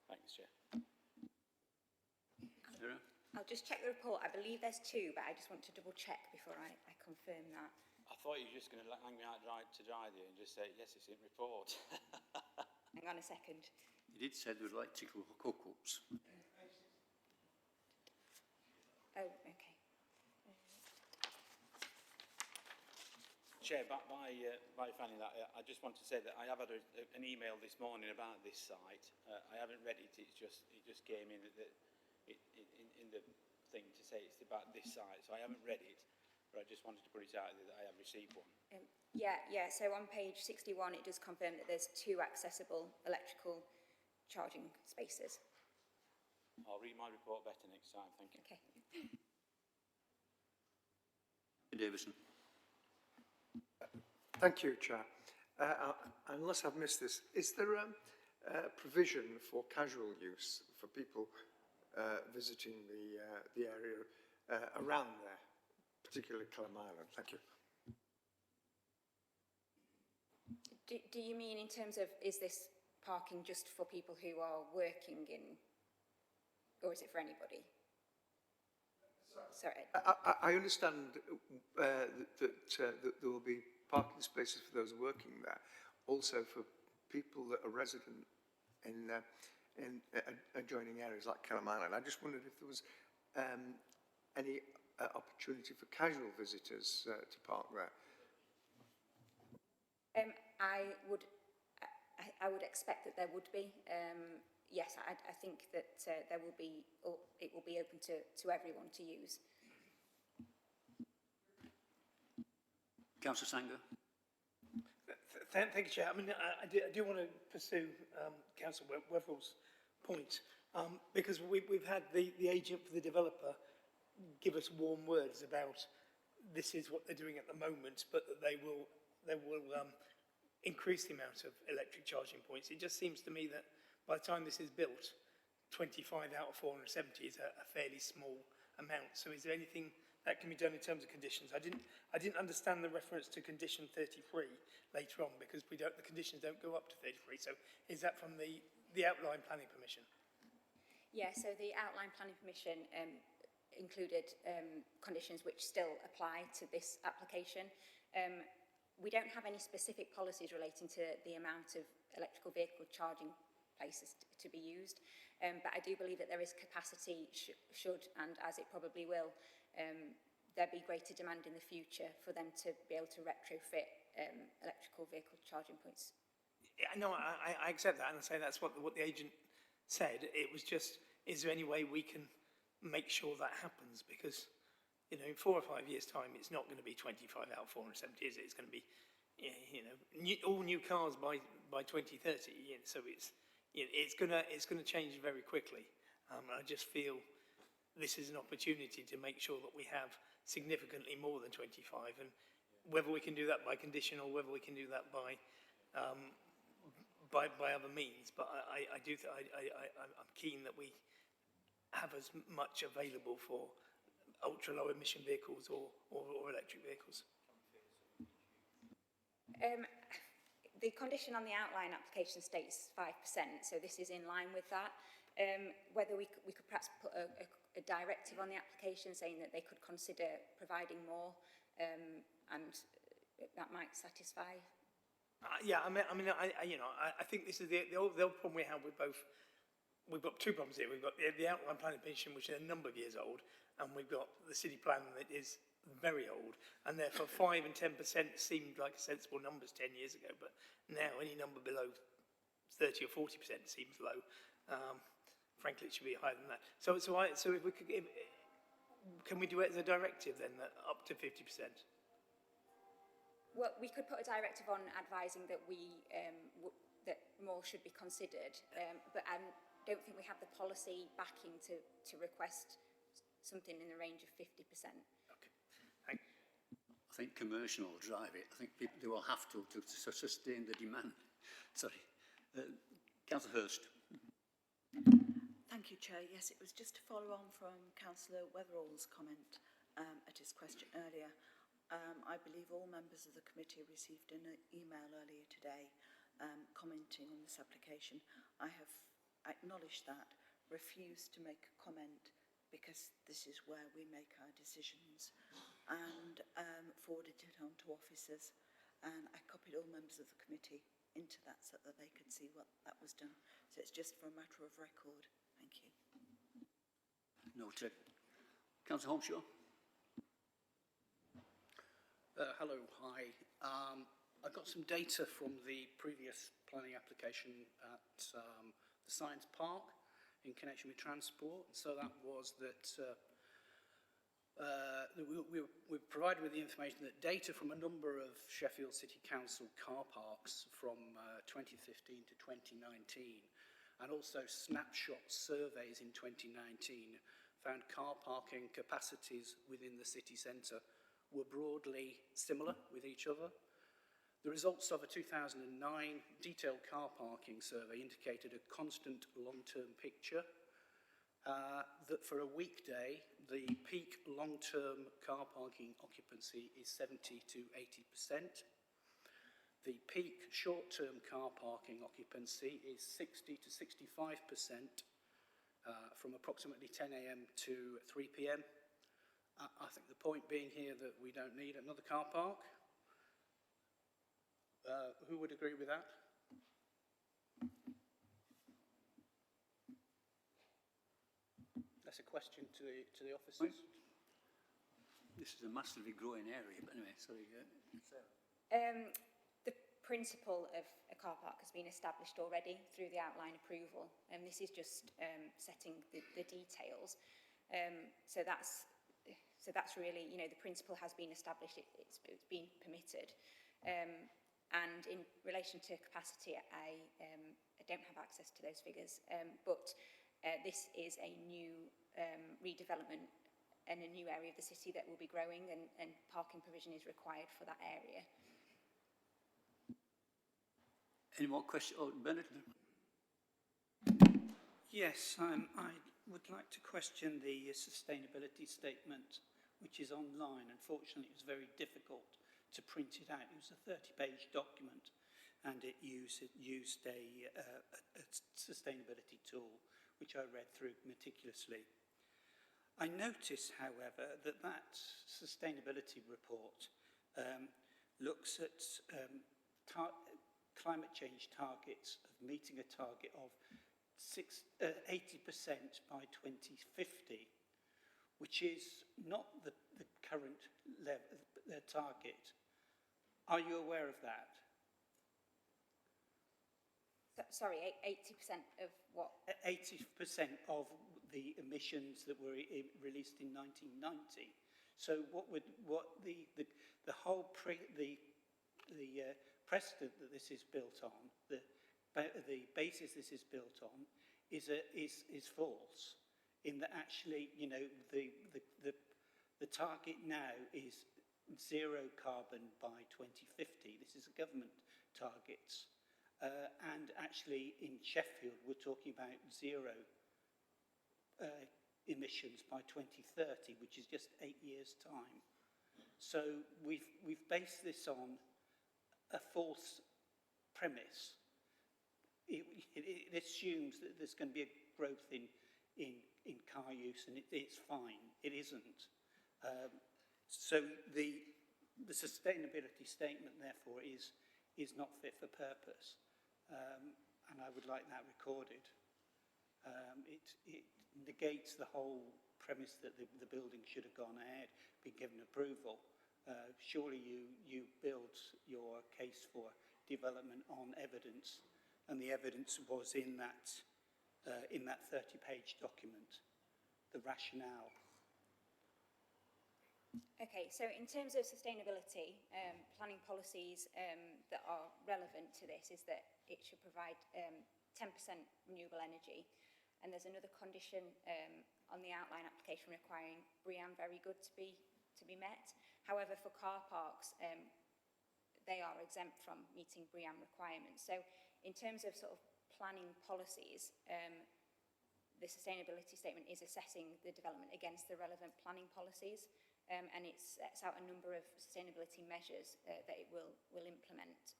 Thanks, Chair. Sarah? I'll just check the report. I believe there's 2, but I just want to double check before I confirm that. I thought you were just going to hang me out to dry there and just say, yes, it's in report. Hang on a second. You did say there were electrical hookups. Oh, okay. Chair, by finding that, I just want to say that I have had an email this morning about this site. I haven't read it. It just came in in the thing to say it's about this site. So I haven't read it, but I just wanted to put it out there that I have received one. Yeah. So on page 61, it does confirm that there's 2 accessible electrical charging spaces. I'll read my report better next time. Thank you. Okay. Davison. Thank you, Chair. Unless I've missed this, is there a provision for casual use for people visiting the area around there, particularly Culham Island? Thank you. Do you mean in terms of, is this parking just for people who are working in, or is it for anybody? Sorry. I understand that there will be parking spaces for those working there, also for people that are resident in adjoining areas like Culham Island. I just wondered if there was any opportunity for casual visitors to park there. I would expect that there would be. Yes, I think that there will be, or it will be open to everyone to use. Councillor Sanger. Thank you, Chair. I mean, I do want to pursue Councillor Wetherell's point, because we've had the agent for the developer give us warm words about this is what they're doing at the moment, but that they will increase the amount of electric charging points. It just seems to me that by the time this is built, 25 out of 470 is a fairly small amount. So is there anything that can be done in terms of conditions? I didn't understand the reference to condition 33 later on, because the conditions don't go up to 33. So is that from the outline planning permission? Yeah, so the outline planning permission included conditions which still apply to this application. We don't have any specific policies relating to the amount of electrical vehicle charging places to be used, but I do believe that there is capacity, should and as it probably will, there be greater demand in the future for them to be able to retrofit electrical vehicle charging points. Yeah, no, I accept that, and I say that's what the agent said. It was just, is there any way we can make sure that happens? Because, you know, in 4 or 5 years' time, it's not going to be 25 out of 470, is it? It's going to be, you know, all new cars by 2030. Yeah, so it's going to change very quickly. I just feel this is an opportunity to make sure that we have significantly more than 25, and whether we can do that by condition or whether we can do that by other means. But I'm keen that we have as much available for ultra low emission vehicles or electric vehicles. The condition on the outline application states 5%, so this is in line with that. Whether we could perhaps put a directive on the application saying that they could consider providing more, and that might satisfy. Yeah, I think this is the old problem we have with both. We've got 2 problems here. We've got the outline planning permission, which is a number of years old, and we've got the city plan that is very old, and therefore 5 and 10% seemed like sensible numbers 10 years ago, but now any number below 30 or 40% seems low. Frankly, it should be higher than that. So if we could, can we do it as a directive then, that up to 50%? Well, we could put a directive on advising that that more should be considered, but I don't think we have the policy backing to request something in the range of 50%. Okay, thank you. I think commercial will drive it. I think people they will have to sustain the demand. Sorry. Councillor Hurst. Thank you, Chair. Yes, it was just to follow on from Councillor Wetherell's comment at his question earlier. I believe all members of the committee received an email earlier today commenting on this application. I have acknowledged that, refused to make a comment because this is where we make our decisions, and forwarded it on to officers, and I copied all members of the committee into that so that they could see what that was done. So it's just for a matter of record. Thank you. Noted. Councillor Holmshaw. Hello, hi. I got some data from the previous planning application at the Science Park in connection with transport. So that was that we were provided with the information that data from a number of Sheffield City Council car parks from 2015 to 2019, and also snapshot surveys in 2019, found car parking capacities within the city centre were broadly similar with each other. The results of a 2009 detailed car parking survey indicated a constant long-term picture, that for a weekday, the peak long-term car parking occupancy is 70 to 80%. The peak short-term car parking occupancy is 60 to 65% from approximately 10 a.m. to 3 p.m. I think the point being here that we don't need another car park. Who would agree with that? That's a question to the officers. This is a massively growing area, but anyway, sorry. The principle of a car park has been established already through the outline approval, and this is just setting the details. So that's really, you know, the principle has been established, it's been permitted. And in relation to capacity, I don't have access to those figures, but this is a new redevelopment and a new area of the city that will be growing, and parking provision is required for that area. Any more questions? Oh, Bernard? Yes, I would like to question the sustainability statement, which is online. Unfortunately, it was very difficult to print it out. It was a 30-page document, and it used a sustainability tool, which I read through meticulously. I notice, however, that sustainability report looks at climate change targets of meeting a target of 80% by 2050, which is not the current level, the target. Are you aware of that? Sorry, 80% of what? 80% of the emissions that were released in 1990. So the whole precedent that this is built on, the basis this is built on, is false. In that actually, you know, the target now is zero carbon by 2050. This is a government target. And actually in Sheffield, we're talking about zero emissions by 2030, which is just 8 years' time. So we've based this on a false premise. It assumes that there's going to be a growth in car use, and it's fine. It isn't. So the sustainability statement, therefore, is not fit for purpose, and I would like that recorded. It negates the whole premise that the building should have gone ahead, been given approval. Surely you build your case for development on evidence, and the evidence was in that 30-page document, the rationale. Okay, so in terms of sustainability, planning policies that are relevant to this is that it should provide 10% renewable energy, and there's another condition on the outline application requiring BREEAM very good to be met. However, for car parks, they are exempt from meeting BREEAM requirements. So in terms of sort of planning policies, the sustainability statement is assessing the development against the relevant planning policies, and it sets out a number of sustainability measures that it will implement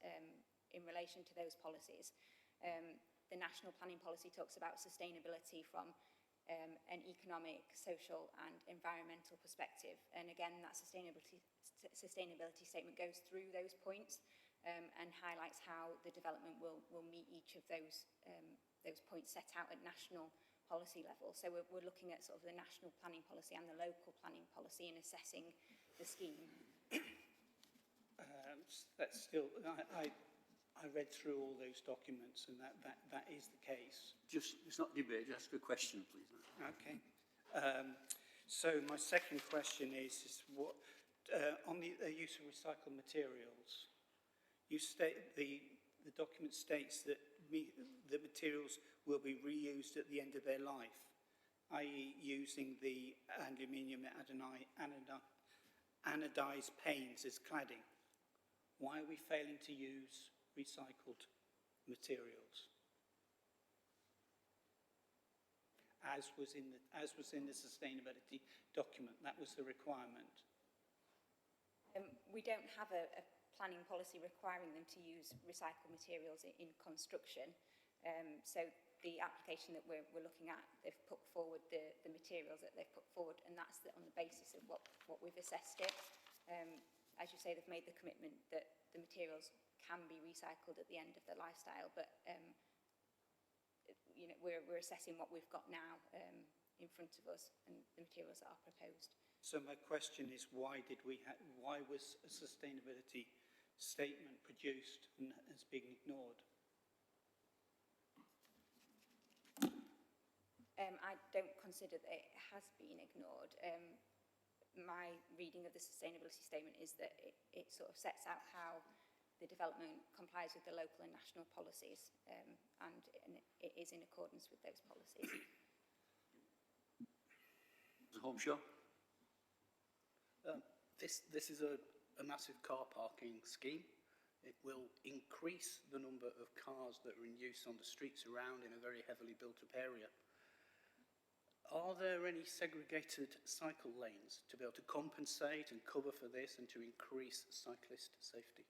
in in relation to those policies. The national planning policy talks about sustainability from an economic, social and environmental perspective. And again, that sustainability statement goes through those points and highlights how the development will meet each of those points set out at national policy level. So we're looking at sort of the national planning policy and the local planning policy and assessing the scheme. That's still, I read through all those documents, and that is the case. It's not debate, just ask a question, please. Okay. So my second question is what on the use of recycled materials. You state the document states that the materials will be reused at the end of their life, i.e., using the aluminium anodized paints as cladding. Why are we failing to use recycled materials? As was in the sustainability document, that was the requirement. We don't have a planning policy requiring them to use recycled materials in construction. So the application that we're looking at, they've put forward the materials that they've put forward, and that's on the basis of what we've assessed it. As you say, they've made the commitment that the materials can be recycled at the end of their lifestyle, but you know, we're assessing what we've got now in front of us and the materials that are proposed. So my question is, why was a sustainability statement produced and has been ignored? I don't consider that it has been ignored. My reading of the sustainability statement is that it sort of sets out how the development complies with the local and national policies, and it is in accordance with those policies. Homeshaw? This is a massive car parking scheme. It will increase the number of cars that are in use on the streets around in a very heavily built up area. Are there any segregated cycle lanes to be able to compensate and cover for this and to increase cyclist safety?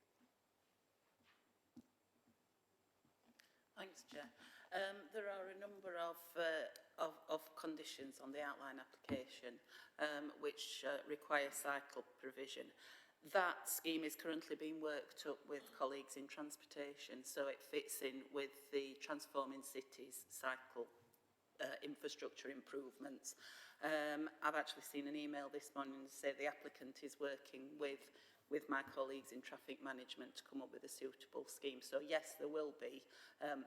Thanks, Chair. There are a number of conditions on the outline application which require cycle provision. That scheme is currently being worked up with colleagues in transportation, so it fits in with the Transforming Cities cycle infrastructure improvements. I've actually seen an email this morning to say the applicant is working with my colleagues in traffic management to come up with a suitable scheme. So yes, there will be.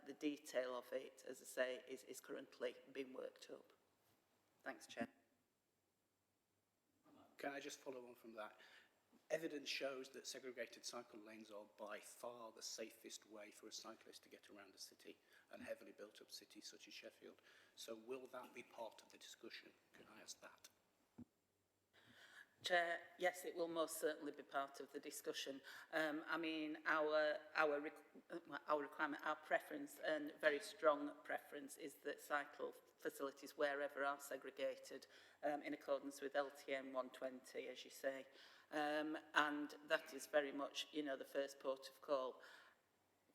The detail of it, as I say, is currently being worked up. Thanks, Chair. Can I just follow on from that? Evidence shows that segregated cycle lanes are by far the safest way for a cyclist to get around a city and heavily built up cities such as Sheffield. So will that be part of the discussion? Can I ask that? Chair, yes, it will most certainly be part of the discussion. I mean, our requirement, our preference, and very strong preference, is that cycle facilities wherever are segregated in accordance with LTM 120, as you say. And that is very much, you know, the first port of call.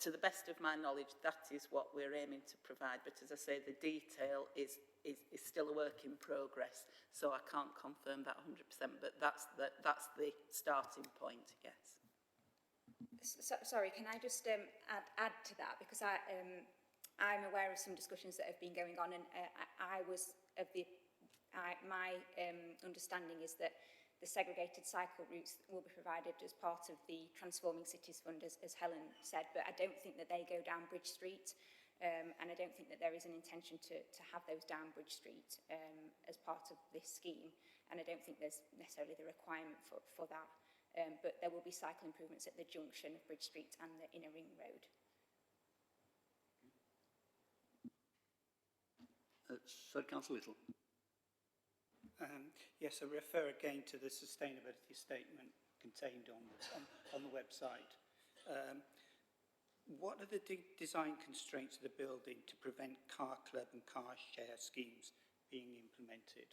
To the best of my knowledge, that is what we're aiming to provide. But as I say, the detail is still a work in progress, so I can't confirm that 100%. But that's the starting point. Yes. Sorry, can I just add to that, because I'm aware of some discussions that have been going on, and my understanding is that the segregated cycle routes will be provided as part of the Transforming Cities Fund, as Helen said, but I don't think that they go down Bridge Street, and I don't think that there is an intention to have those down Bridge Street as part of this scheme, and I don't think there's necessarily the requirement for that, but there will be cycle improvements at the junction of Bridge Street and the Inner Ring Road. Sir Councillor Little. Yes, I refer again to the sustainability statement contained on the website. What are the design constraints of the building to prevent car club and car share schemes being implemented?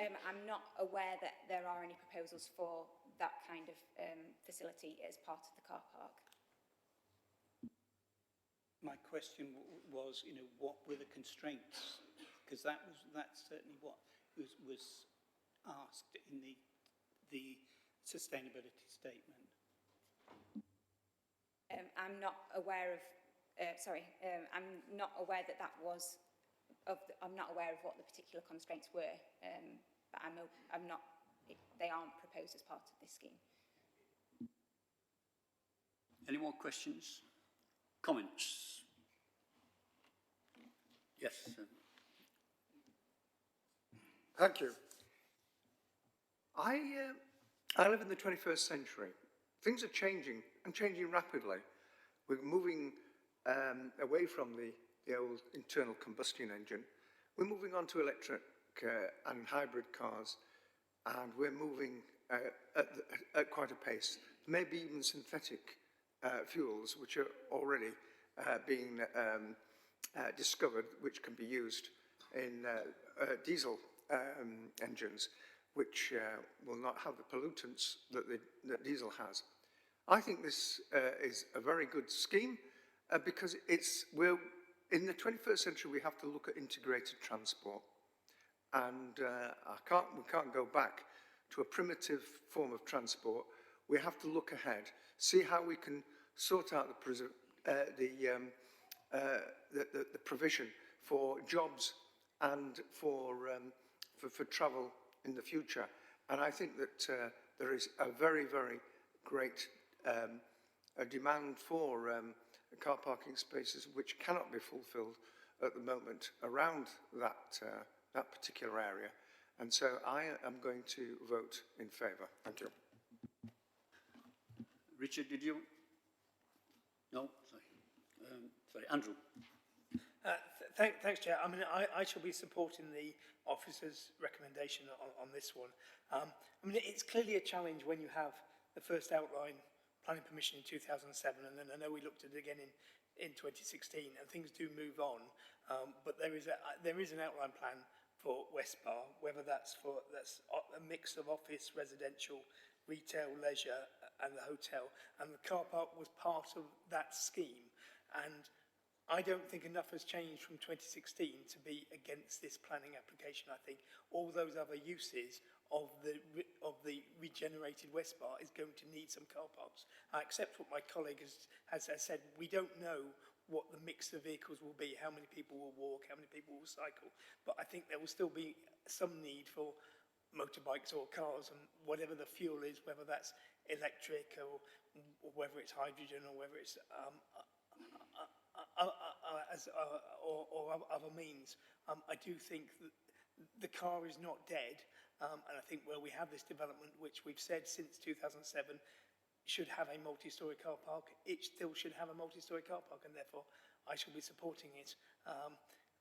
I'm not aware that there are any proposals for that kind of facility as part of the car park. My question was, you know, what were the constraints? Because that's certainly what was asked in the sustainability statement. I'm not aware of. I'm not aware that that was. I'm not aware of what the particular constraints were, but I'm not. They aren't proposed as part of this scheme. Any more questions? Comments? Yes. Thank you. I live in the 21st century. Things are changing and changing rapidly. We're moving away from the old internal combustion engine. We're moving on to electric and hybrid cars, and we're moving at quite a pace. Maybe even synthetic fuels, which are already being discovered, which can be used in diesel engines, which will not have the pollutants that diesel has. I think this is a very good scheme because we're in the 21st century. We have to look at integrated transport, and we can't go back to a primitive form of transport. We have to look ahead, see how we can sort out the provision for jobs and for travel in the future. And I think that there is a very, very great a demand for car parking spaces which cannot be fulfilled at the moment around that particular area. And so I am going to vote in favour. Thank you. Richard, did you? No? Sorry, Andrew. Thanks, Chair. I mean, I shall be supporting the officer's recommendation on this one. I mean, it's clearly a challenge when you have the first outline planning permission in 2007, and then I know we looked at it again in 2016, and things do move on. But there is an outline plan for West Bar, whether that's a mix of office, residential, retail, leisure, and the hotel. And the car park was part of that scheme. And I don't think enough has changed from 2016 to be against this planning application. I think all those other uses of the regenerated West Bar is going to need some car parks. I accept what my colleague has said. We don't know what the mix of vehicles will be, how many people will walk, how many people will cycle. But I think there will still be some need for motorbikes or cars, and whatever the fuel is, whether that's electric or whether it's hydrogen or whether it's or other means. I do think that the car is not dead, and I think where we have this development, which we've said since 2007, should have a multi-storey car park, it still should have a multi-storey car park, and therefore I shall be supporting it.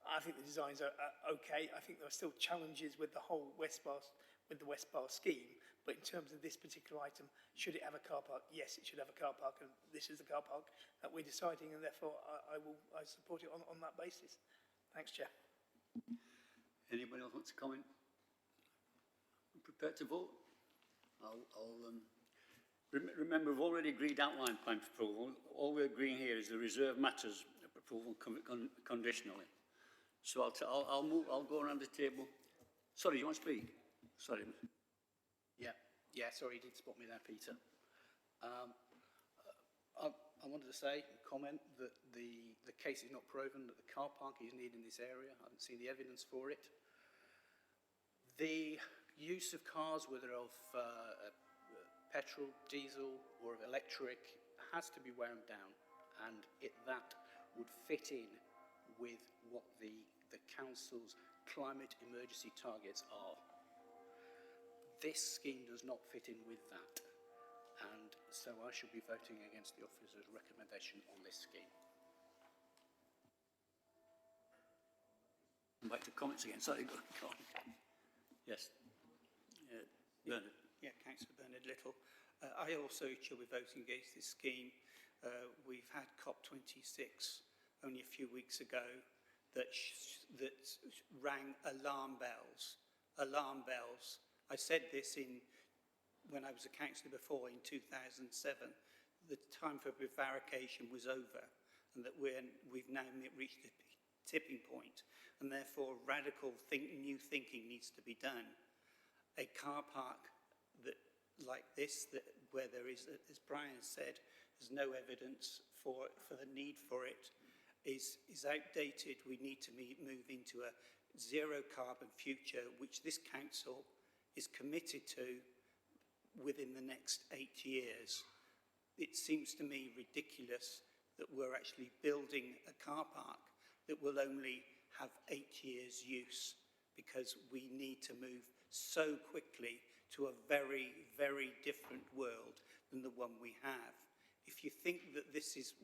I think the designs are okay. I think there are still challenges with the whole West Bar scheme, but in terms of this particular item, should it have a car park? Yes, it should have a car park, and this is the car park that we're deciding, and therefore I support it on that basis. Thanks, Chair. Anybody else want to comment? I'm prepared to vote. Remember, we've already agreed outline plan for approval. All we're agreeing here is the reserve matters approval conditionally. So I'll move. I'll go around the table. Sorry, you want to speak? Sorry. Yeah, sorry, you did spot me there, Peter. I wanted to say, comment, that the case is not proven, that the car park is needed in this area. I haven't seen the evidence for it. The use of cars, whether of petrol, diesel, or of electric, has to be wound down, and that would fit in with what the council's climate emergency targets are. This scheme does not fit in with that, and so I shall be voting against the officer's recommendation on this scheme. Back to comments again. Sorry, go on. Yes. Bernard. Yeah, Councillor Bernard Little. I also shall be voting against this scheme. We've had COP26 only a few weeks ago that rang alarm bells. Alarm bells. I said this in when I was a councillor before in 2007, the time for prevarication was over, and that we've now reached the tipping point, and therefore radical new thinking needs to be done. A car park that like this, where there is, as Brian said, there's no evidence for the need for it, is outdated. We need to move into a zero carbon future, which this council is committed to within the next 8 years. It seems to me ridiculous that we're actually building a car park that will only have 8 years use, because we need to move so quickly to a very, very different world than the one we have. If you think that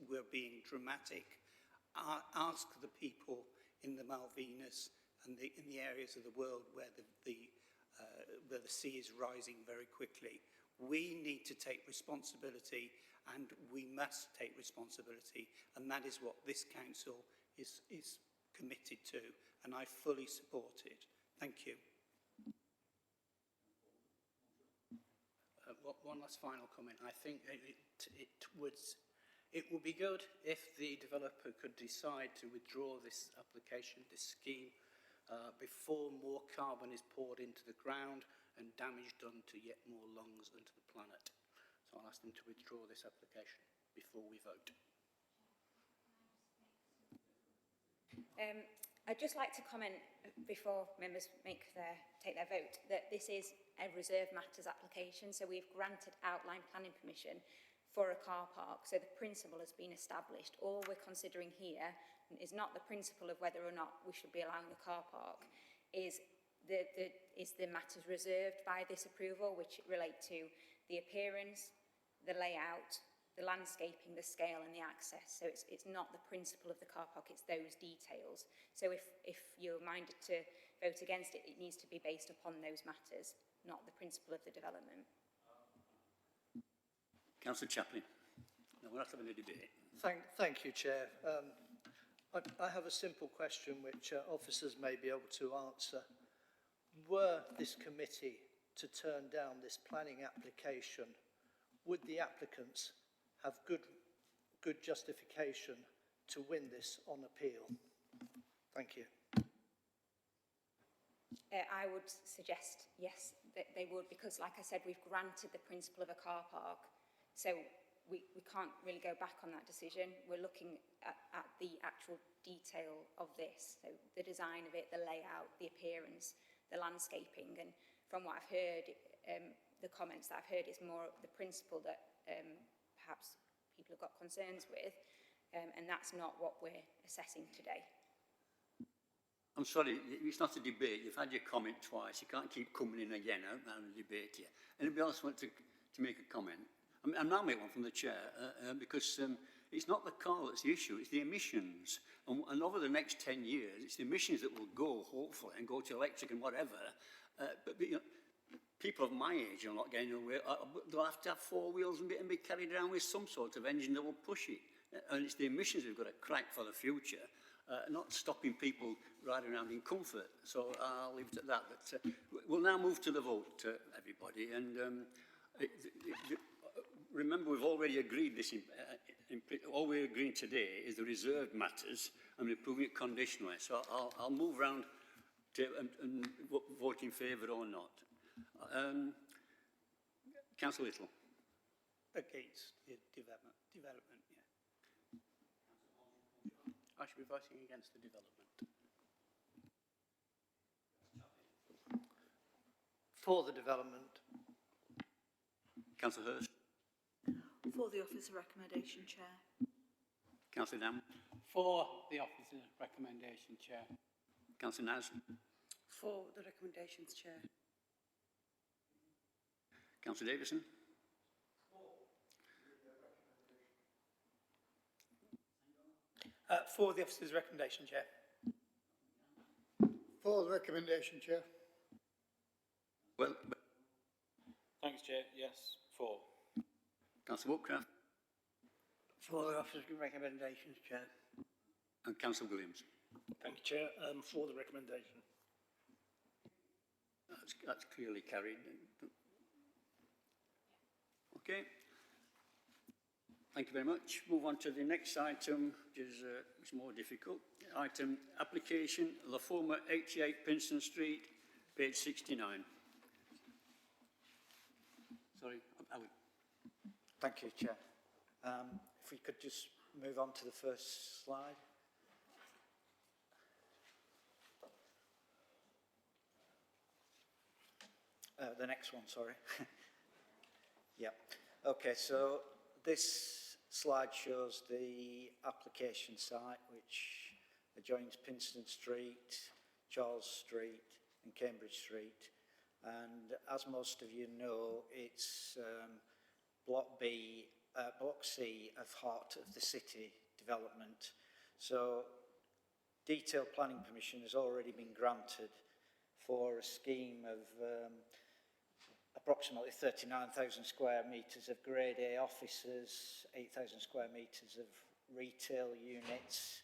we're being dramatic, ask the people in the Malvinas and in the areas of the world where the sea is rising very quickly. We need to take responsibility, and we must take responsibility, and that is what this council is committed to, and I fully support it. Thank you. One last final comment. I think it would be good if the developer could decide to withdraw this application, this scheme, before more carbon is poured into the ground and damage done to yet more lungs and to the planet. So I'll ask them to withdraw this application before we vote. I'd just like to comment before members take their vote that this is a reserve matters application, so we've granted outline planning permission for a car park, so the principle has been established. All we're considering here is not the principle of whether or not we should be allowing the car park, is the matters reserved by this approval, which relate to the appearance, the layout, the landscaping, the scale and the access. So it's not the principle of the car park, it's those details. So if you're minded to vote against it, it needs to be based upon those matters, not the principle of the development. Councillor Chaplin. No, we're not having a debate. Thank you, Chair. I have a simple question which officers may be able to answer. Were this committee to turn down this planning application, would the applicants have good justification to win this on appeal? Thank you. I would suggest yes, that they would, because like I said, we've granted the principle of a car park, so we can't really go back on that decision. We're looking at the actual detail of this, so the design of it, the layout, the appearance, the landscaping, and from what I've heard, the comments that I've heard is more the principle that perhaps people have got concerns with, and that's not what we're assessing today. I'm sorry, it's not a debate. You've had your comment twice. You can't keep coming in again and debate here. Anybody else want to make a comment? I'll now make one from the chair, because it's not the car that's the issue, it's the emissions. And over the next 10 years, it's the emissions that will go, hopefully, and go to electric and whatever. But you know, people of my age are not getting away. They'll have to have four wheels and be carried around with some sort of engine that will push it. And it's the emissions we've got to crack for the future, not stopping people riding around in comfort. So I'll leave it at that. But we'll now move to the vote, everybody. And remember, we've already agreed this. All we're agreeing today is the reserved matters, and we're approving it conditionally. So I'll move round to and vote in favour or not. Councillor Little. Against the development, yeah. I should be voting against the development. For the development. Councillor Hurst. For the officer recommendation, Chair. Councillor Dam. For the officer's recommendation, Chair. Councillor Naz. For the recommendations, Chair. Councillor Davison. For the officer's recommendation, Chair. For the recommendation, Chair. Well, Thanks, Chair. Yes, for. Councillor Woodcraft. For the officer's recommendations, Chair. And Councillor Williams. Thank you, Chair. For the recommendation. That's clearly carried. Okay. Thank you very much. Move on to the next item, which is more difficult. Item application, La Forma 88 Pinston Street, page 69. Sorry, Thank you, Chair. If we could just move on to the first slide. The next one, sorry. Yeah. Okay, so this slide shows the application site which adjoins Pinston Street, Charles Street and Cambridge Street. And as most of you know, it's Block C of Heart of the City development. So detailed planning permission has already been granted for a scheme of approximately 39,000 square metres of Grade A offices, 8,000 square metres of retail units.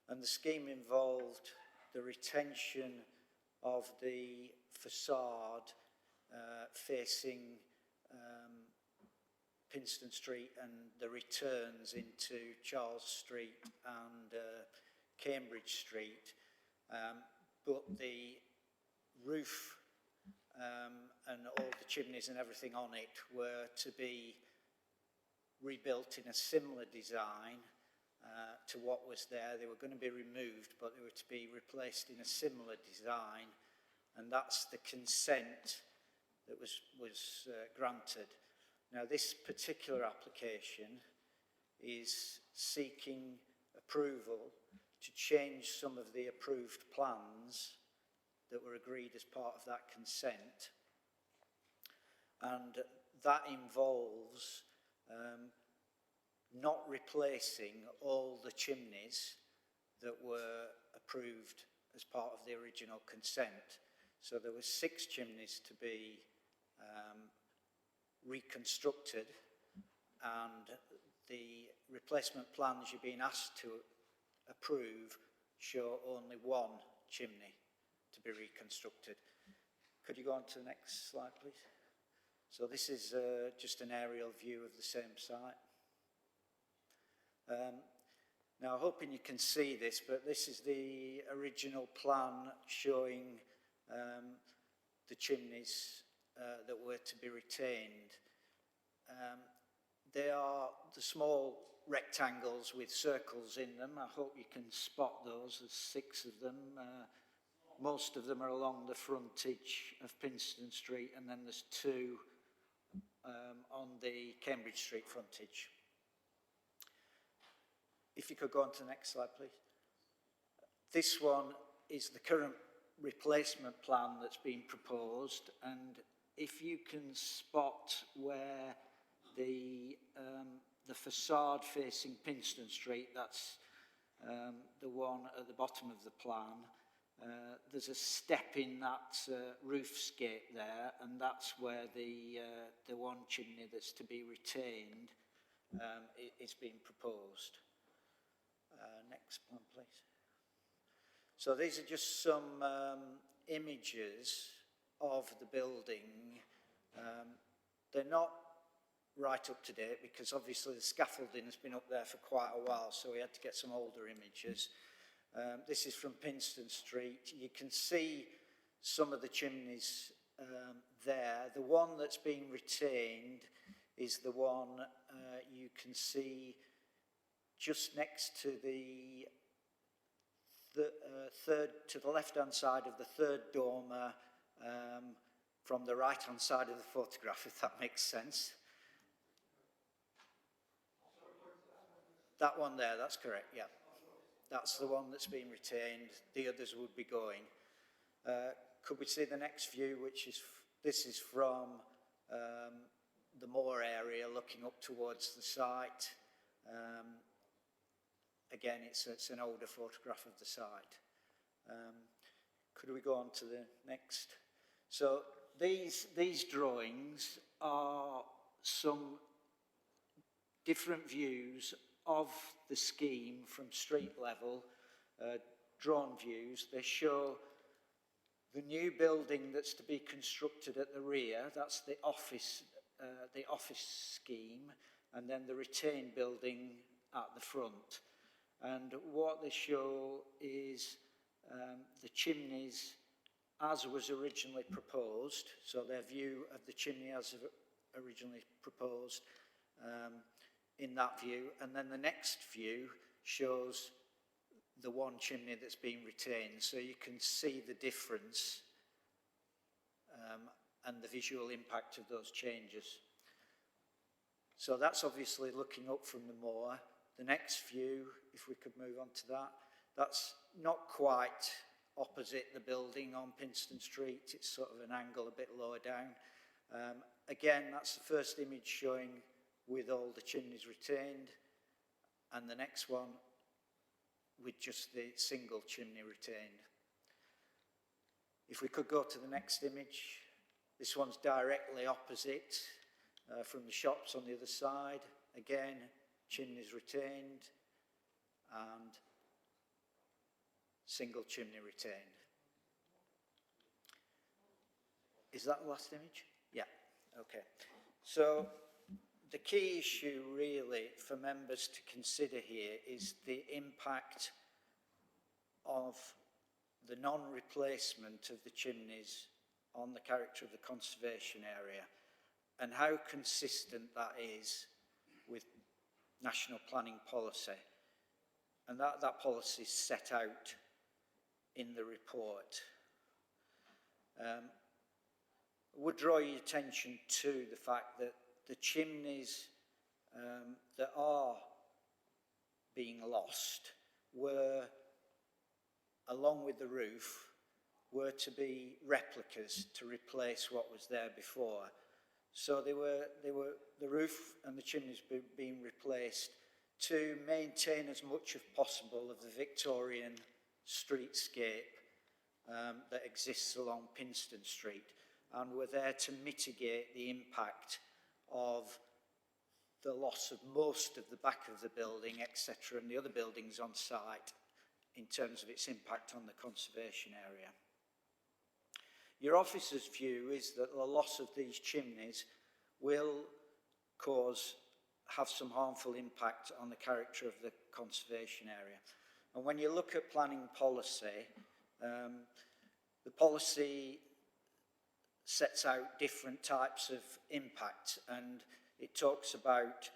And the scheme involved the retention of the facade facing Pinston Street and the returns into Charles Street and Cambridge Street. But the roof and all the chimneys and everything on it were to be rebuilt in a similar design to what was there. They were going to be removed, but they were to be replaced in a similar design, and that's the consent that was granted. Now, this particular application is seeking approval to change some of the approved plans that were agreed as part of that consent, and that involves not replacing all the chimneys that were approved as part of the original consent. So there were 6 chimneys to be reconstructed, and the replacement plans you're being asked to approve show only 1 chimney to be reconstructed. Could you go on to the next slide, please? So this is just an aerial view of the same site. Now, hoping you can see this, but this is the original plan showing the chimneys that were to be retained. They are the small rectangles with circles in them. I hope you can spot those. There's 6 of them. Most of them are along the frontage of Pinston Street, and then there's 2 on the Cambridge Street frontage. If you could go on to the next slide, please. This one is the current replacement plan that's been proposed, and if you can spot where the facade facing Pinston Street, that's the one at the bottom of the plan, there's a step in that roofscape there, and that's where the one chimney that's to be retained is being proposed. Next one, please. So these are just some images of the building. They're not right up to date because obviously the scaffolding has been up there for quite a while, so we had to get some older images. This is from Pinston Street. You can see some of the chimneys there. The one that's being retained is the one you can see just next to the third, to the left-hand side of the third dormer, from the right-hand side of the photograph, if that makes sense. That one there, that's correct, yeah. That's the one that's being retained. The others would be going. Could we see the next view, which is, this is from the moor area looking up towards the site. Again, it's an older photograph of the site. Could we go on to the next? So these drawings are some different views of the scheme from street level, drawn views. They show the new building that's to be constructed at the rear. That's the office the office scheme, and then the retained building at the front. And what they show is the chimneys as was originally proposed, so their view of the chimney as originally proposed in that view, and then the next view shows the one chimney that's been retained, so you can see the difference and the visual impact of those changes. So that's obviously looking up from the moor. The next view, if we could move on to that, that's not quite opposite the building on Pinston Street. It's sort of an angle a bit lower down. Again, that's the first image showing with all the chimneys retained, and the next one with just the single chimney retained. If we could go to the next image, this one's directly opposite from the shops on the other side. Again, chimneys retained and single chimney retained. Is that the last image? Yeah, okay. So the key issue really for members to consider here is the impact of the non-replacement of the chimneys on the character of the conservation area, and how consistent that is with national planning policy. And that policy is set out in the report. I would draw your attention to the fact that the chimneys that are being lost were, along with the roof, were to be replicas to replace what was there before. So the roof and the chimneys being replaced to maintain as much as possible of the Victorian streetscape that exists along Pinston Street, and were there to mitigate the impact of the loss of most of the back of the building, etc., and the other buildings on site in terms of its impact on the conservation area. Your officer's view is that the loss of these chimneys will have some harmful impact on the character of the conservation area. And when you look at planning policy, the policy sets out different types of impact, and it talks about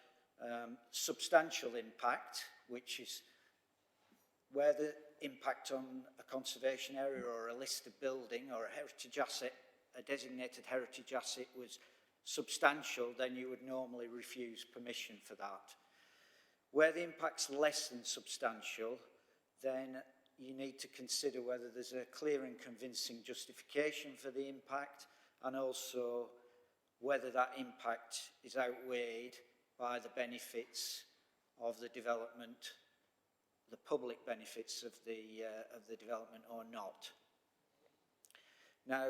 substantial impact, which is where the impact on a conservation area or a listed building or a heritage asset, a designated heritage asset, was substantial, then you would normally refuse permission for that. Where the impact's less than substantial, then you need to consider whether there's a clear and convincing justification for the impact, and also whether that impact is outweighed by the benefits of the development, the public benefits of the development, or not. Now,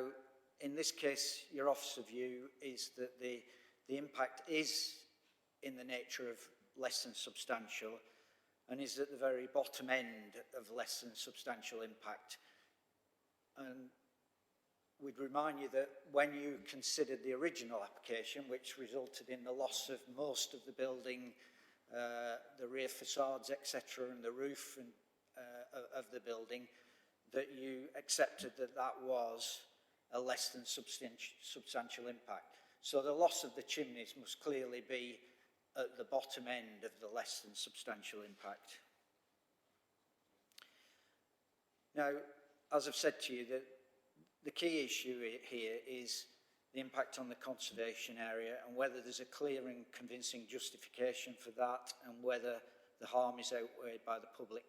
in this case, your officer view is that the impact is in the nature of less than substantial, and is at the very bottom end of less than substantial impact. And we'd remind you that when you considered the original application, which resulted in the loss of most of the building, the rear facades, etc., and the roof of the building, that you accepted that that was a less than substantial impact. So the loss of the chimneys must clearly be at the bottom end of the less than substantial impact. Now, as I've said to you, the key issue here is the impact on the conservation area, and whether there's a clear and convincing justification for that, and whether the harm is outweighed by the public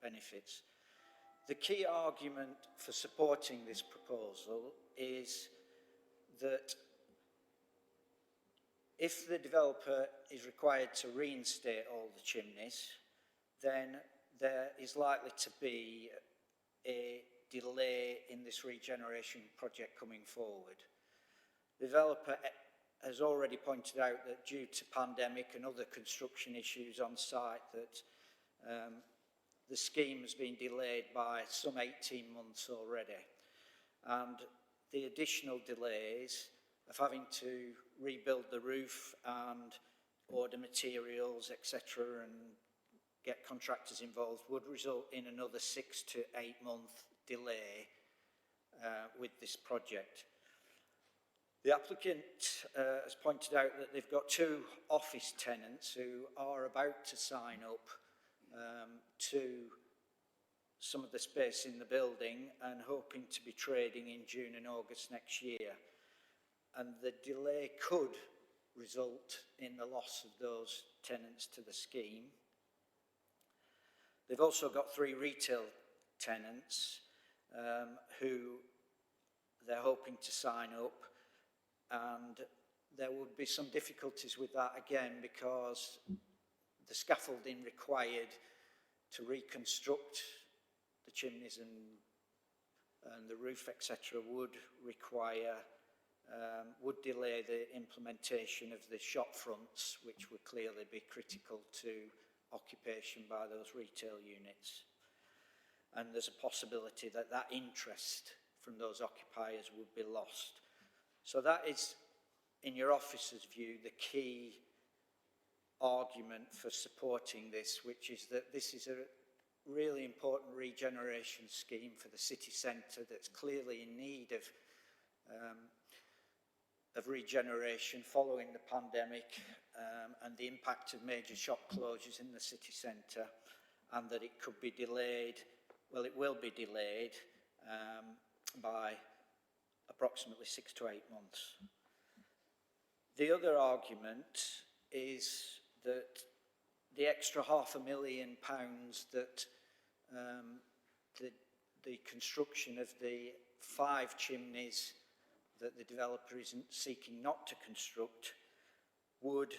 benefits. The key argument for supporting this proposal is that if the developer is required to reinstate all the chimneys, then there is likely to be a delay in this regeneration project coming forward. The developer has already pointed out that due to pandemic and other construction issues on site, that the scheme has been delayed by some 18 months already. And the additional delays of having to rebuild the roof and order materials, etc., and get contractors involved, would result in another 6 to 8 month delay with this project. The applicant has pointed out that they've got 2 office tenants who are about to sign up to some of the space in the building and hoping to be trading in June and August next year. And the delay could result in the loss of those tenants to the scheme. They've also got 3 retail tenants who they're hoping to sign up, and there would be some difficulties with that again because the scaffolding required to reconstruct the chimneys and the roof, etc., would require, would delay the implementation of the shop fronts, which would clearly be critical to occupation by those retail units. And there's a possibility that that interest from those occupiers would be lost. So that is, in your officer's view, the key argument for supporting this, which is that this is a really important regeneration scheme for the city centre that's clearly in need of regeneration following the pandemic and the impact of major shop closures in the city centre, and that it could be delayed, well, it will be delayed by approximately 6 to 8 months. The other argument is that the extra £500,000 that the construction of the 5 chimneys that the developer isn't seeking not to construct would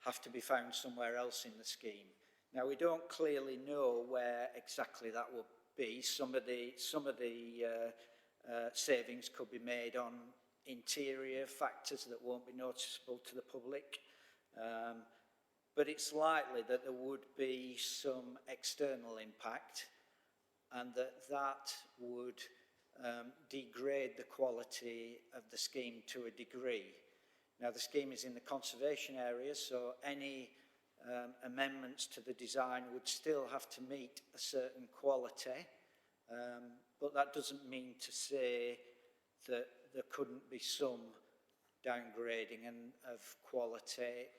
have to be found somewhere else in the scheme. Now, we don't clearly know where exactly that will be. Some of the savings could be made on interior factors that won't be noticeable to the public. But it's likely that there would be some external impact, and that would degrade the quality of the scheme to a degree. Now, the scheme is in the conservation area, so any amendments to the design would still have to meet a certain quality, but that doesn't mean to say that there couldn't be some downgrading of quality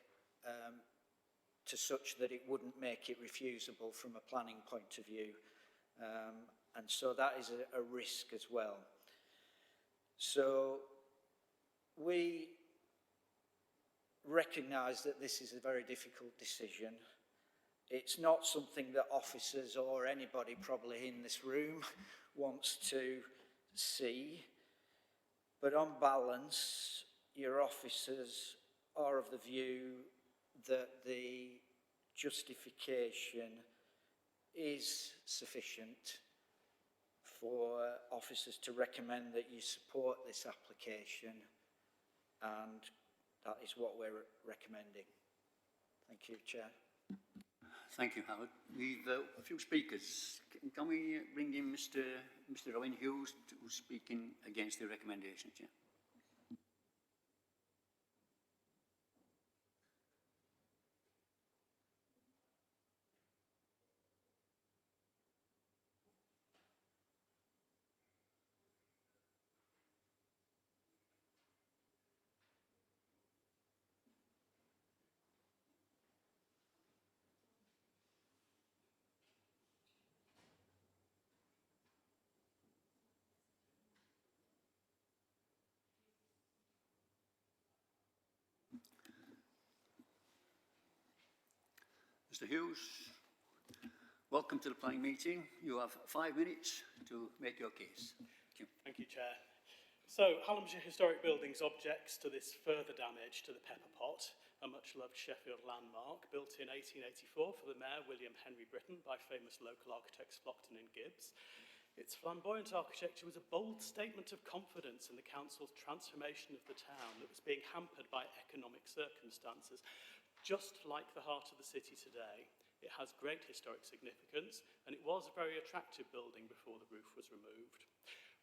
to such that it wouldn't make it refusable from a planning point of view. And so that is a risk as well. So we recognise that this is a very difficult decision. It's not something that officers or anybody probably in this room wants to see. But on balance, your officers are of the view that the justification is sufficient for officers to recommend that you support this application, and that is what we're recommending. Thank you, Chair. Thank you, Howard. We've a few speakers. Can we bring in Mr. Owen Hughes, who's speaking against the recommendation, Chair? Mr. Hughes, welcome to the planning meeting. You have 5 minutes to make your case. Thank you. Thank you, Chair. So, Hallamshire Historic Buildings objects to this further damage to the Pepper Pot, a much-loved Sheffield landmark built in 1884 for the Mayor William Henry Britton by famous local architects Flockton and Gibbs. Its flamboyant architecture was a bold statement of confidence in the council's transformation of the town that was being hampered by economic circumstances. Just like the heart of the city today, it has great historic significance, and it was a very attractive building before the roof was removed.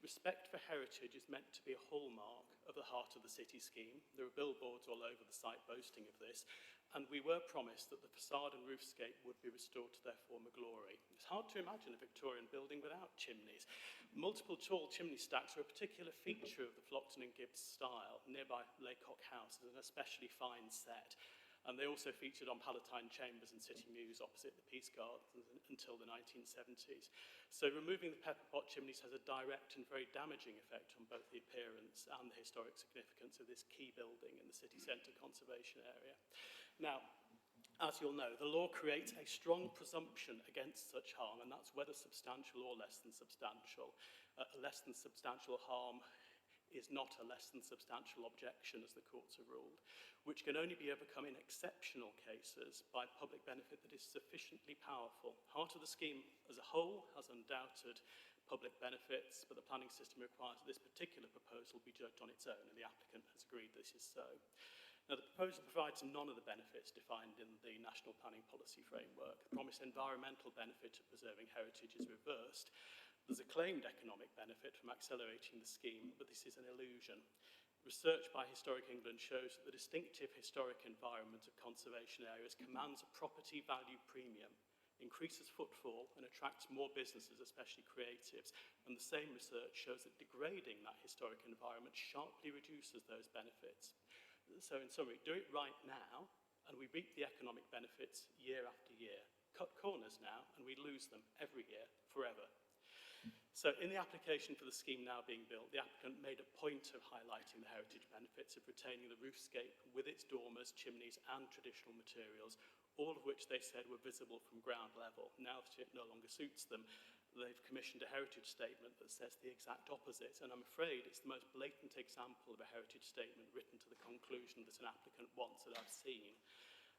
Respect for heritage is meant to be a hallmark of the Heart of the City scheme. There are billboards all over the site boasting of this, and we were promised that the facade and roofscape would be restored to their former glory. It's hard to imagine a Victorian building without chimneys. Multiple tall chimney stacks are a particular feature of the Flockton and Gibbs style. Nearby Laycock House is an especially fine set. And they also featured on Palatine Chambers and City Mews opposite the Peace Gardens until the 1970s. So removing the pepper pot chimneys has a direct and very damaging effect on both the appearance and the historic significance of this key building in the city centre conservation area. Now, as you'll know, the law creates a strong presumption against such harm, and that's whether substantial or less than substantial. Less than substantial harm is not a less than substantial objection, as the courts have ruled, which can only be overcome in exceptional cases by public benefit that is sufficiently powerful. Heart of the scheme as a whole has undoubted public benefits, but the planning system requires that this particular proposal be judged on its own, and the applicant has agreed this is so. Now, the proposal provides none of the benefits defined in the National Planning Policy Framework. The promised environmental benefit of preserving heritage is reversed. There's a claimed economic benefit from accelerating the scheme, but this is an illusion. Research by Historic England shows that the distinctive historic environment of conservation areas commands a property value premium, increases footfall and attracts more businesses, especially creatives. And the same research shows that degrading that historic environment sharply reduces those benefits. So in summary, do it right now and we reap the economic benefits year after year. Cut corners now and we lose them every year, forever. So in the application for the scheme now being built, the applicant made a point of highlighting the heritage benefits of retaining the roofscape with its dormers, chimneys and traditional materials, all of which they said were visible from ground level. Now that it no longer suits them, they've commissioned a heritage statement that says the exact opposite, and I'm afraid it's the most blatant example of a heritage statement written to the conclusion that an applicant wants that I've seen.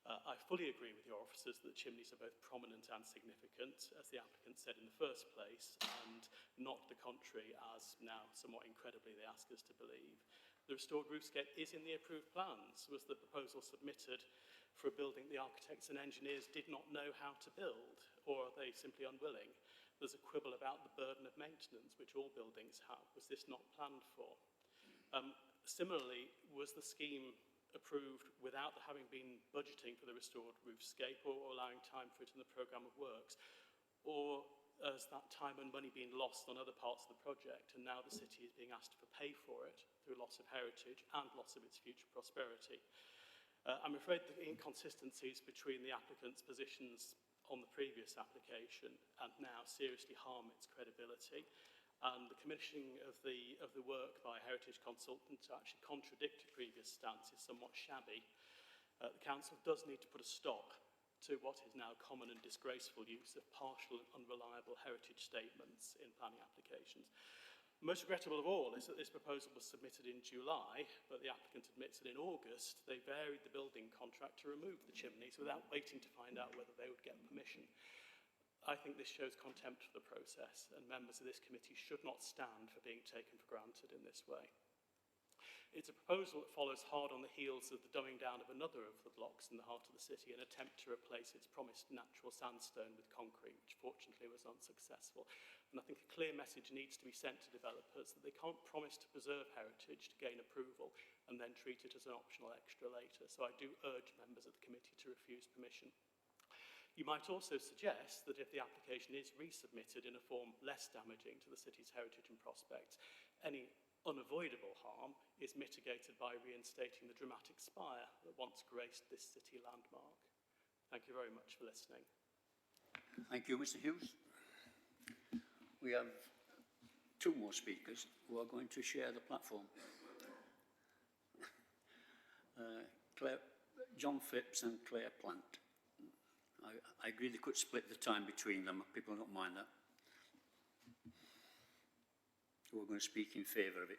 I fully agree with your officers that chimneys are both prominent and significant, as the applicant said in the first place, and not the contrary, as now somewhat incredibly they ask us to believe. The restored roofscape is in the approved plans. Was the proposal submitted for a building the architects and engineers did not know how to build, or are they simply unwilling? There's a quibble about the burden of maintenance, which all buildings have. Was this not planned for? Similarly, was the scheme approved without having been budgeting for the restored roofscape or allowing time for it in the programme of works? Or has that time and money been lost on other parts of the project and now the city is being asked to pay for it through loss of heritage and loss of its future prosperity? I'm afraid the inconsistencies between the applicant's positions on the previous application and now seriously harm its credibility. And the commissioning of the work by a heritage consultant to actually contradict a previous stance is somewhat shabby. The council does need to put a stop to what is now common and disgraceful use of partial and unreliable heritage statements in planning applications. Most regrettable of all is that this proposal was submitted in July, but the applicant admits that in August they varied the building contract to remove the chimneys without waiting to find out whether they would get permission. I think this shows contempt for the process, and members of this committee should not stand for being taken for granted in this way. It's a proposal that follows hard on the heels of the dumbing down of another of the blocks in the heart of the city, an attempt to replace its promised natural sandstone with concrete, which fortunately was unsuccessful. And I think a clear message needs to be sent to developers that they can't promise to preserve heritage to gain approval and then treat it as an optional extra later. So I do urge members of the committee to refuse permission. You might also suggest that if the application is resubmitted in a form less damaging to the city's heritage and prospects, any unavoidable harm is mitigated by reinstating the dramatic spire that once graced this city landmark. Thank you very much for listening. Thank you, Mr. Hughes. We have two more speakers who are going to share the platform. John Phipps and Claire Plant. I agree they could split the time between them. People don't mind that. We're going to speak in favour of it.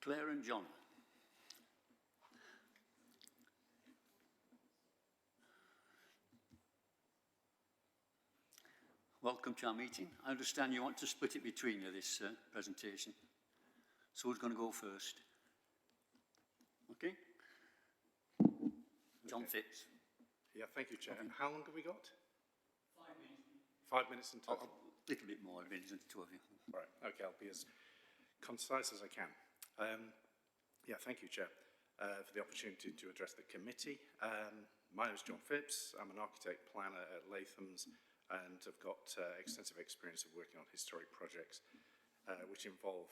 Claire and John. Welcome to our meeting. I understand you want to split it between you, this presentation. So who's going to go first? Okay. John Phipps. Yeah, thank you, Chair. And how long have we got? 5 minutes. 5 minutes in total? A little bit more, than the two of you. Right, okay, I'll be as concise as I can. Yeah, thank you, Chair, for the opportunity to address the committee. My name is John Phipps. I'm an architect planner at Latham's and have got extensive experience of working on historic projects which involve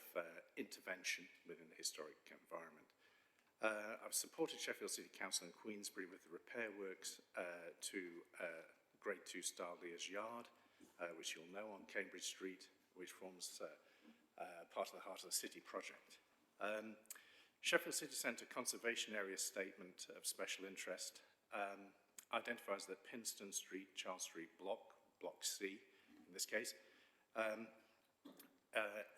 intervention within the historic environment. I've supported Sheffield City Council and Queensbury with the repair works to Grade 2 Star Lear's Yard, which you'll know on Cambridge Street, which forms part of the Heart of the City project. Sheffield City Centre Conservation Area Statement of Special Interest identifies that Pinston Street, Charles Street Block C in this case,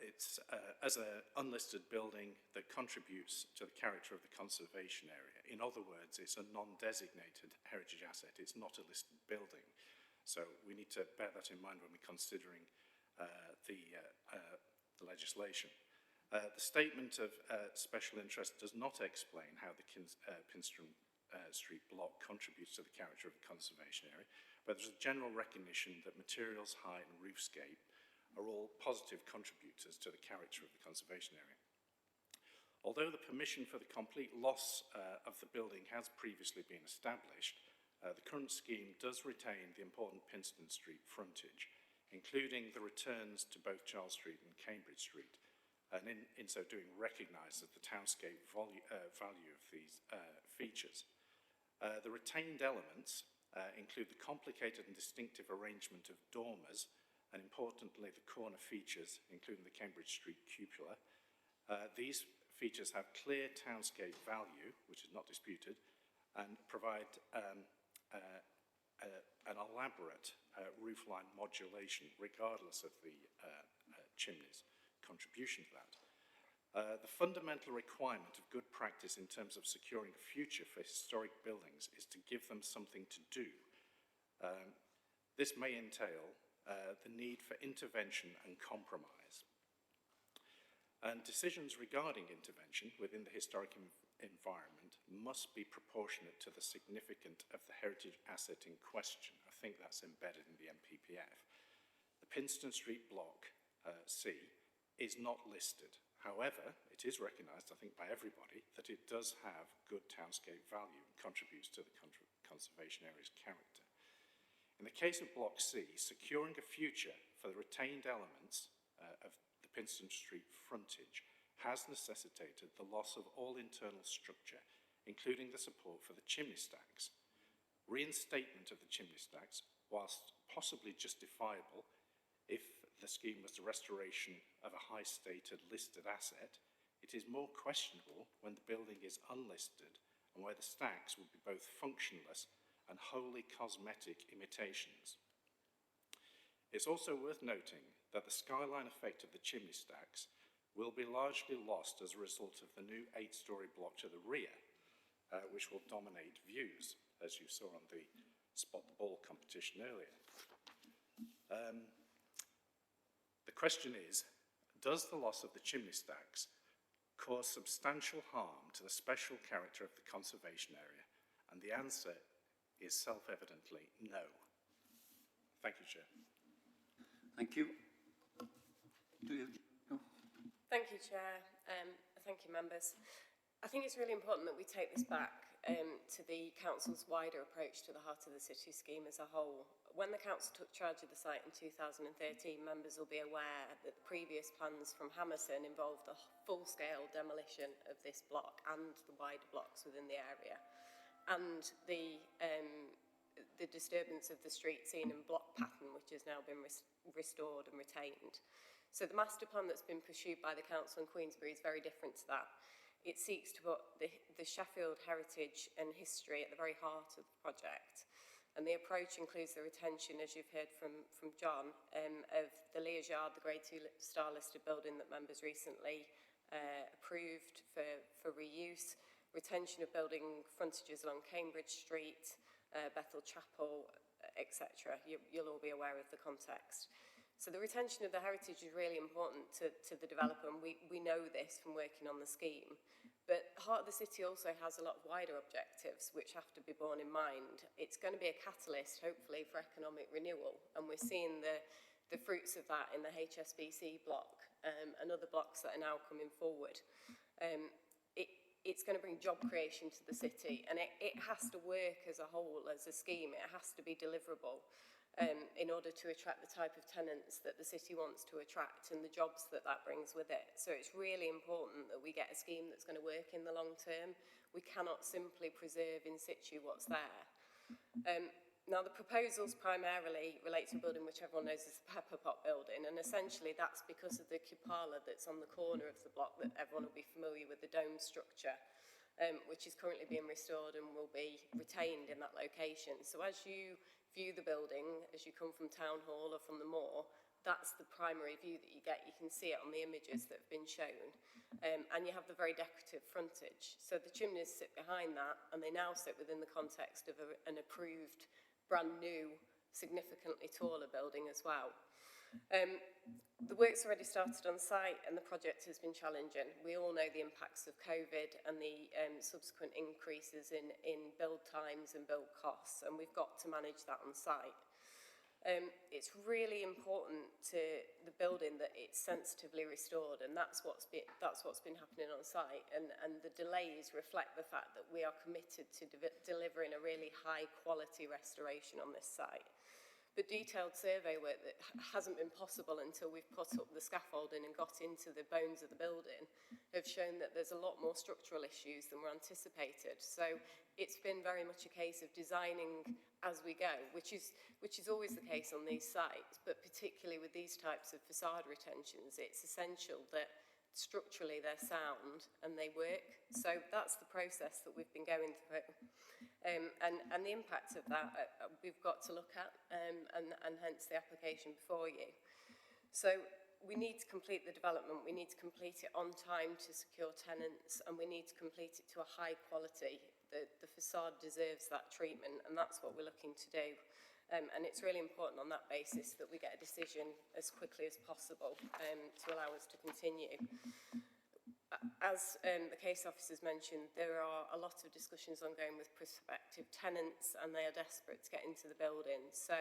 it's as an unlisted building that contributes to the character of the conservation area. In other words, it's a non-designated heritage asset. It's not a listed building. So we need to bear that in mind when we're considering the legislation. The statement of special interest does not explain how the Pinston Street block contributes to the character of the conservation area, but there's a general recognition that materials, height and roofscape are all positive contributors to the character of the conservation area. Although the permission for the complete loss of the building has previously been established, the current scheme does retain the important Pinston Street frontage, including the returns to both Charles Street and Cambridge Street, and in so doing recognises the townscape value of these features. The retained elements include the complicated and distinctive arrangement of dormers, and importantly the corner features, including the Cambridge Street cupola. These features have clear townscape value, which is not disputed, and provide an elaborate roofline modulation, regardless of the chimney's contribution to that. The fundamental requirement of good practice in terms of securing a future for historic buildings is to give them something to do. This may entail the need for intervention and compromise. And decisions regarding intervention within the historic environment must be proportionate to the significance of the heritage asset in question. I think that's embedded in the MPPF. The Pinston Street Block C is not listed. However, it is recognised, I think, by everybody that it does have good townscape value and contributes to the conservation area's character. In the case of Block C, securing a future for the retained elements of the Pinston Street frontage has necessitated the loss of all internal structure, including the support for the chimney stacks. Reinstatement of the chimney stacks, whilst possibly justifiable if the scheme was the restoration of a high-stated listed asset, it is more questionable when the building is unlisted and where the stacks would be both functionless and wholly cosmetic imitations. It's also worth noting that the skyline effect of the chimney stacks will be largely lost as a result of the new 8-storey block to the rear, which will dominate views, as you saw on the Spot the Ball competition earlier. The question is, does the loss of the chimney stacks cause substantial harm to the special character of the conservation area? And the answer is self-evidently no. Thank you, Chair. Thank you. Thank you, Chair. Thank you, members. I think it's really important that we take this back to the Council's wider approach to the Heart of the City scheme as a whole. When the Council took charge of the site in 2013, members will be aware that the previous plans from Hammerson involved the full-scale demolition of this block and the wider blocks within the area, and the disturbance of the street scene and block pattern, which has now been restored and retained. So the master plan that's been pursued by the Council and Queensbury is very different to that. It seeks to put the Sheffield heritage and history at the very heart of the project. And the approach includes the retention, as you've heard from John, of the Lear's Yard, the Grade 2 star listed building that members recently approved for reuse, retention of building frontages along Cambridge Street, Bethel Chapel, etc. You'll all be aware of the context. So the retention of the heritage is really important to the developer, and we know this from working on the scheme. But Heart of the City also has a lot of wider objectives which have to be borne in mind. It's going to be a catalyst, hopefully, for economic renewal, and we're seeing the fruits of that in the HSBC block and other blocks that are now coming forward. It's going to bring job creation to the city, and it has to work as a whole, as a scheme. It has to be deliverable in order to attract the type of tenants that the city wants to attract and the jobs that brings with it. So it's really important that we get a scheme that's going to work in the long term. We cannot simply preserve in situ what's there. Now, the proposals primarily relate to a building which everyone knows is the Pepper Pot building, and essentially that's because of the cupola that's on the corner of the block that everyone will be familiar with, the dome structure, which is currently being restored and will be retained in that location. So as you view the building, as you come from Town Hall or from the moor, that's the primary view that you get. You can see it on the images that have been shown. And you have the very decorative frontage. So the chimneys sit behind that, and they now sit within the context of an approved, brand new, significantly taller building as well. The work's already started on site, and the project has been challenging. We all know the impacts of COVID and the subsequent increases in build times and build costs, and we've got to manage that on site. It's really important to the building that it's sensitively restored, and that's what's been happening on site. And the delays reflect the fact that we are committed to delivering a really high quality restoration on this site. But detailed survey work that hasn't been possible until we've put up the scaffolding and got into the bones of the building have shown that there's a lot more structural issues than were anticipated. So it's been very much a case of designing as we go, which is always the case on these sites, but particularly with these types of facade retentions, it's essential that structurally they're sound and they work. So that's the process that we've been going through. And the impact of that we've got to look at, and hence the application before you. So we need to complete the development, we need to complete it on time to secure tenants, and we need to complete it to a high quality. The facade deserves that treatment, and that's what we're looking to do. And it's really important on that basis that we get a decision as quickly as possible to allow us to continue. As the case officers mentioned, there are a lot of discussions ongoing with prospective tenants, and they are desperate to get into the building. So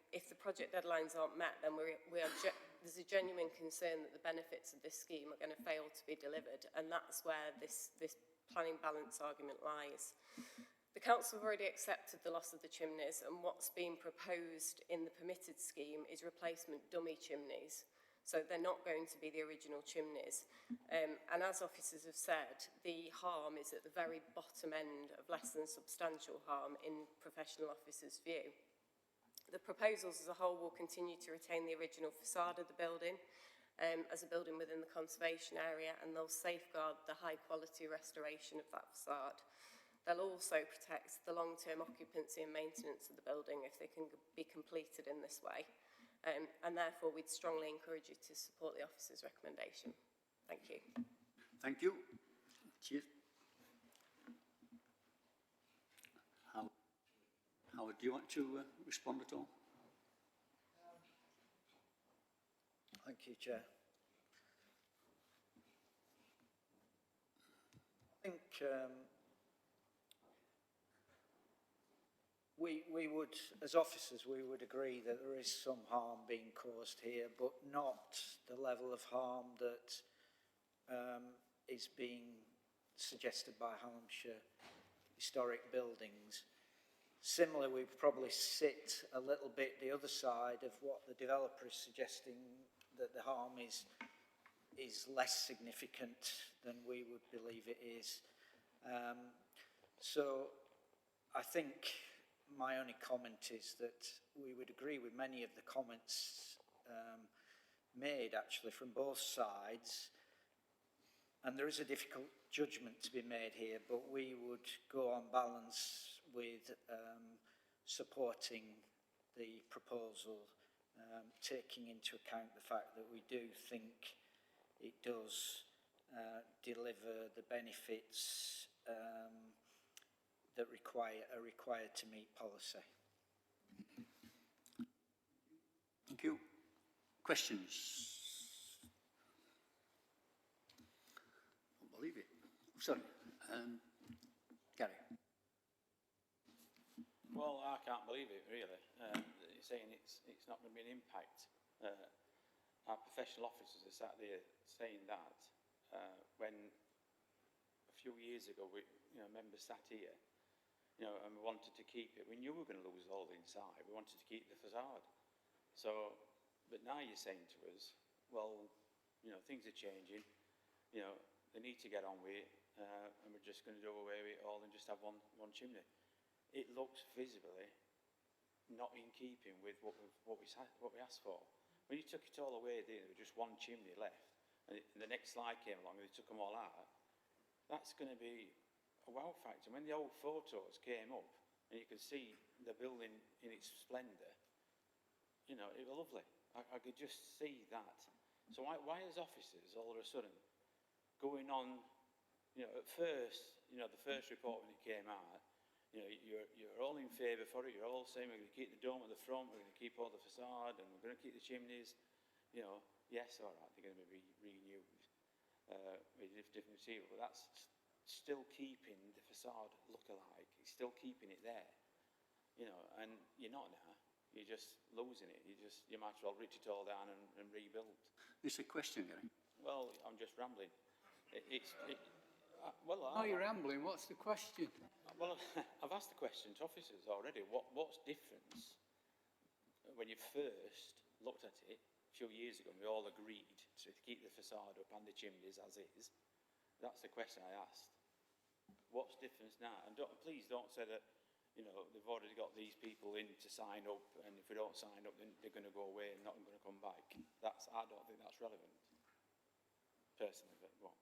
if the project deadlines aren't met, then there's a genuine concern that the benefits of this scheme are going to fail to be delivered, and that's where this planning balance argument lies. The council have already accepted the loss of the chimneys, and what's being proposed in the permitted scheme is replacement dummy chimneys. So they're not going to be the original chimneys. And as officers have said, the harm is at the very bottom end of less than substantial harm in professional officers' view. The proposals as a whole will continue to retain the original facade of the building as a building within the conservation area, and they'll safeguard the high quality restoration of that facade. They'll also protect the long-term occupancy and maintenance of the building if they can be completed in this way. And therefore, we'd strongly encourage you to support the officer's recommendation. Thank you. Thank you. Cheers. Howard, do you want to respond at all? Thank you, Chair. I think we would, as officers, we would agree that there is some harm being caused here, but not the level of harm that is being suggested by Hallamshire Historic Buildings. Similarly, we probably sit a little bit the other side of what the developer is suggesting, that the harm is less significant than we would believe it is. So I think my only comment is that we would agree with many of the comments made actually from both sides, and there is a difficult judgment to be made here, but we would go on balance with supporting the proposal, taking into account the fact that we do think it does deliver the benefits that are required to meet policy. Thank you. Questions? I don't believe it. Sorry. Gary. Well, I can't believe it, really. You're saying it's not going to be an impact. Our professional officers are sat there saying that when a few years ago, members sat here, and we wanted to keep it. We knew we were going to lose all the inside. We wanted to keep the facade. So, but now you're saying to us, well, things are changing. They need to get on with it, and we're just going to do away with it all and just have one chimney. It looks visibly not in keeping with what we asked for. When you took it all away, there was just one chimney left, and the next slide came along and they took them all out. That's going to be a wow factor. When the old photos came up and you could see the building in its splendour, it was lovely. I could just see that. So why as officers all of a sudden going on, at first, the first report when it came out, you're all in favour for it, you're all saying we're going to keep the dome at the front, we're going to keep all the facade, and we're going to keep the chimneys. Yes, all right, they're going to be renewed with different material, but that's still keeping the facade look alike. It's still keeping it there, and you're not now. You're just losing it. You might as well rip it all down and rebuild. It's a question, Gary. Well, I'm just rambling. You're rambling. What's the question? Well, I've asked the question to officers already. What's difference when you first looked at it a few years ago and we all agreed to keep the facade up and the chimneys as is? That's the question I asked. What's difference now? And please don't say that, they've already got these people in to sign up, and if we don't sign up, then they're going to go away and not going to come back. I don't think that's relevant, personally. But what?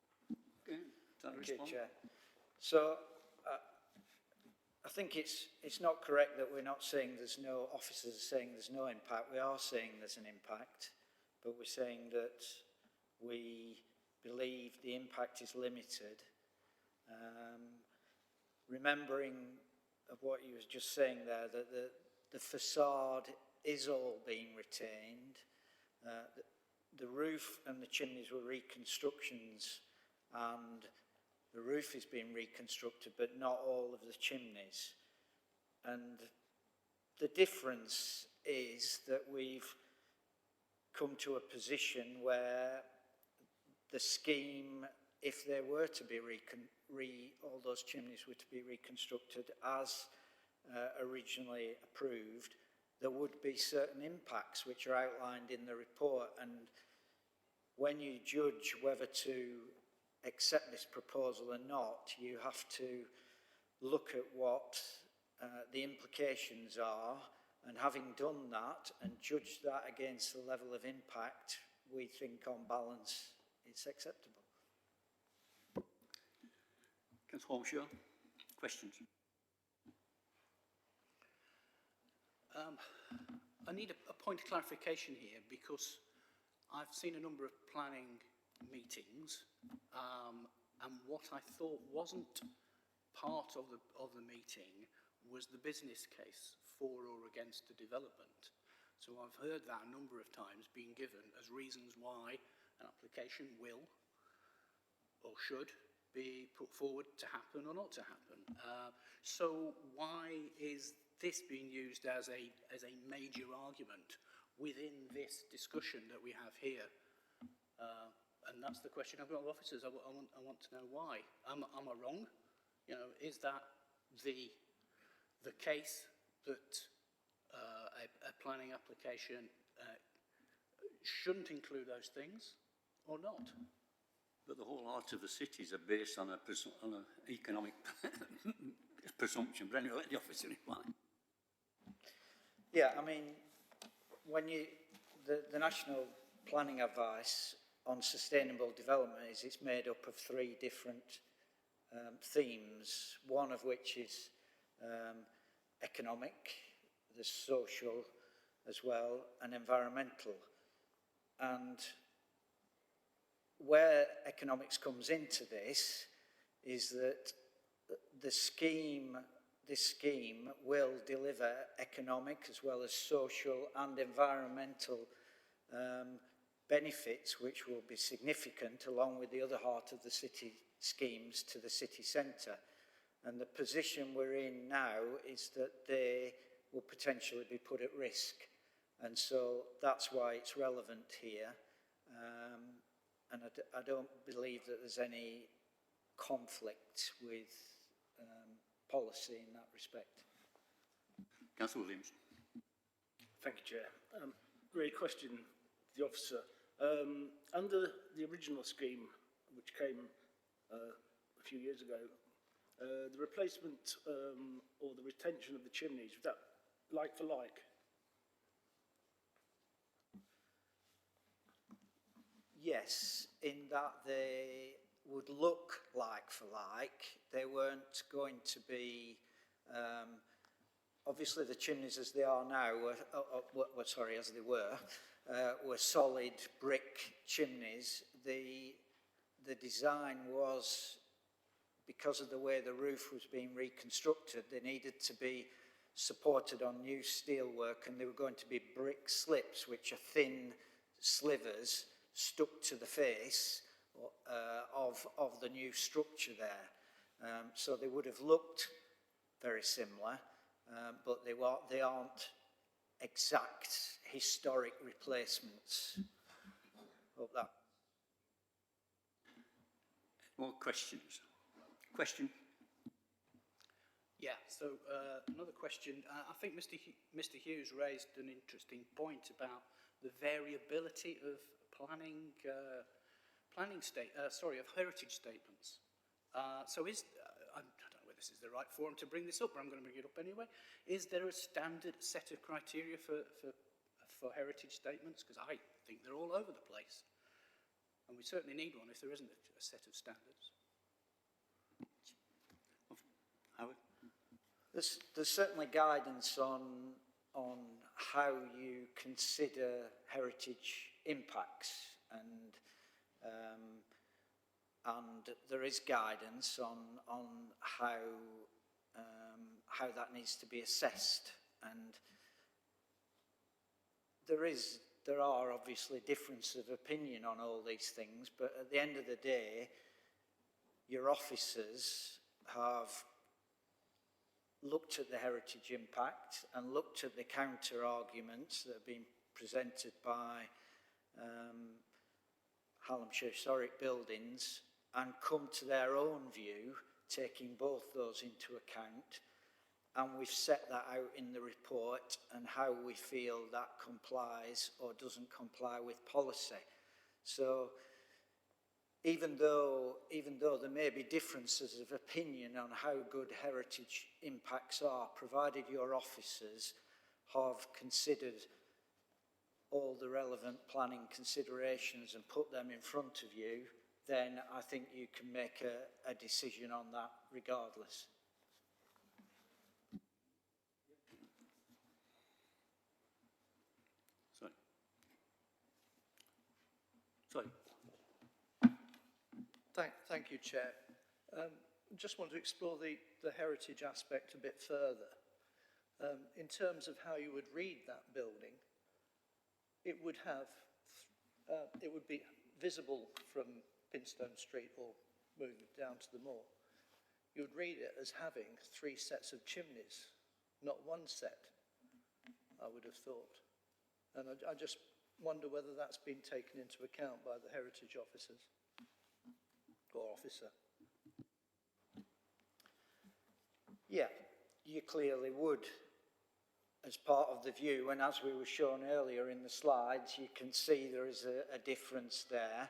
Okay. Thank you, Chair. So, I think it's not correct that we're not saying officers are saying there's no impact. We are saying there's an impact, but we're saying that we believe the impact is limited. Remembering of what you was just saying there, that the facade is all being retained. The roof and the chimneys were reconstructions, and the roof is being reconstructed, but not all of the chimneys. And the difference is that we've come to a position where the scheme, if there were to be all those chimneys were to be reconstructed as originally approved, there would be certain impacts which are outlined in the report. And when you judge whether to accept this proposal or not, you have to look at what the implications are, and having done that and judged that against the level of impact, we think on balance it's acceptable. Councillor Holmeshaw, questions? I need a point of clarification here, because I've seen a number of planning meetings, and what I thought wasn't part of the meeting was the business case for or against the development. So I've heard that a number of times being given as reasons why an application will or should be put forward to happen or not to happen. So why is this being used as a major argument within this discussion that we have here? And that's the question I've got of officers. I want to know why. Am I wrong? Is that the case that a planning application shouldn't include those things or not? But the whole heart of the cities are based on an economic presumption. But anyway, let the officer reply. Yeah, I mean, when the National Planning Advice on Sustainable Development it's made up of 3 different themes, one of which is economic, the social as well, and environmental. And where economics comes into this is that this scheme will deliver economic as well as social and environmental benefits, which will be significant along with the other heart of the city schemes to the city centre. And the position we're in now is that they will potentially be put at risk. And so that's why it's relevant here. And I don't believe that there's any conflict with policy in that respect. Councillor Williams. Thank you, Chair. Great question to the officer. Under the original scheme, which came a few years ago, the replacement or the retention of the chimneys, was that like for like? Yes, in that they would look like for like. They weren't going to be, obviously the chimneys as they are now, as they were solid brick chimneys. The design was, because of the way the roof was being reconstructed, they needed to be supported on new steelwork, and they were going to be brick slips, which are thin slivers stuck to the face of the new structure there. So they would have looked very similar, but they aren't exact historic replacements. Hope that. More questions? Question? Yeah, so another question. I think Mr. Hughes raised an interesting point about the variability of of heritage statements. So I don't know whether this is the right forum to bring this up, but I'm going to bring it up anyway. Is there a standard set of criteria for heritage statements? Because I think they're all over the place. And we certainly need one if there isn't a set of standards. Howard? There's certainly guidance on how you consider heritage impacts, and there is guidance on how that needs to be assessed, and there are obviously differences of opinion on all these things, but at the end of the day, your officers have looked at the heritage impact and looked at the counter arguments that have been presented by Hallamshire Historic Buildings and come to their own view, taking both those into account. And we've set that out in the report and how we feel that complies or doesn't comply with policy. So even though there may be differences of opinion on how good heritage impacts are, provided your officers have considered all the relevant planning considerations and put them in front of you, then I think you can make a decision on that regardless. Sorry. Thank you, Chair. Just want to explore the heritage aspect a bit further. In terms of how you would read that building, it would be visible from Pinstone Street or moving down to the moor. You would read it as having 3 sets of chimneys, not one set, I would have thought. And I just wonder whether that's been taken into account by the heritage officers or officer. Yeah, you clearly would, as part of the view, and as we were shown earlier in the slides, you can see there is a difference there.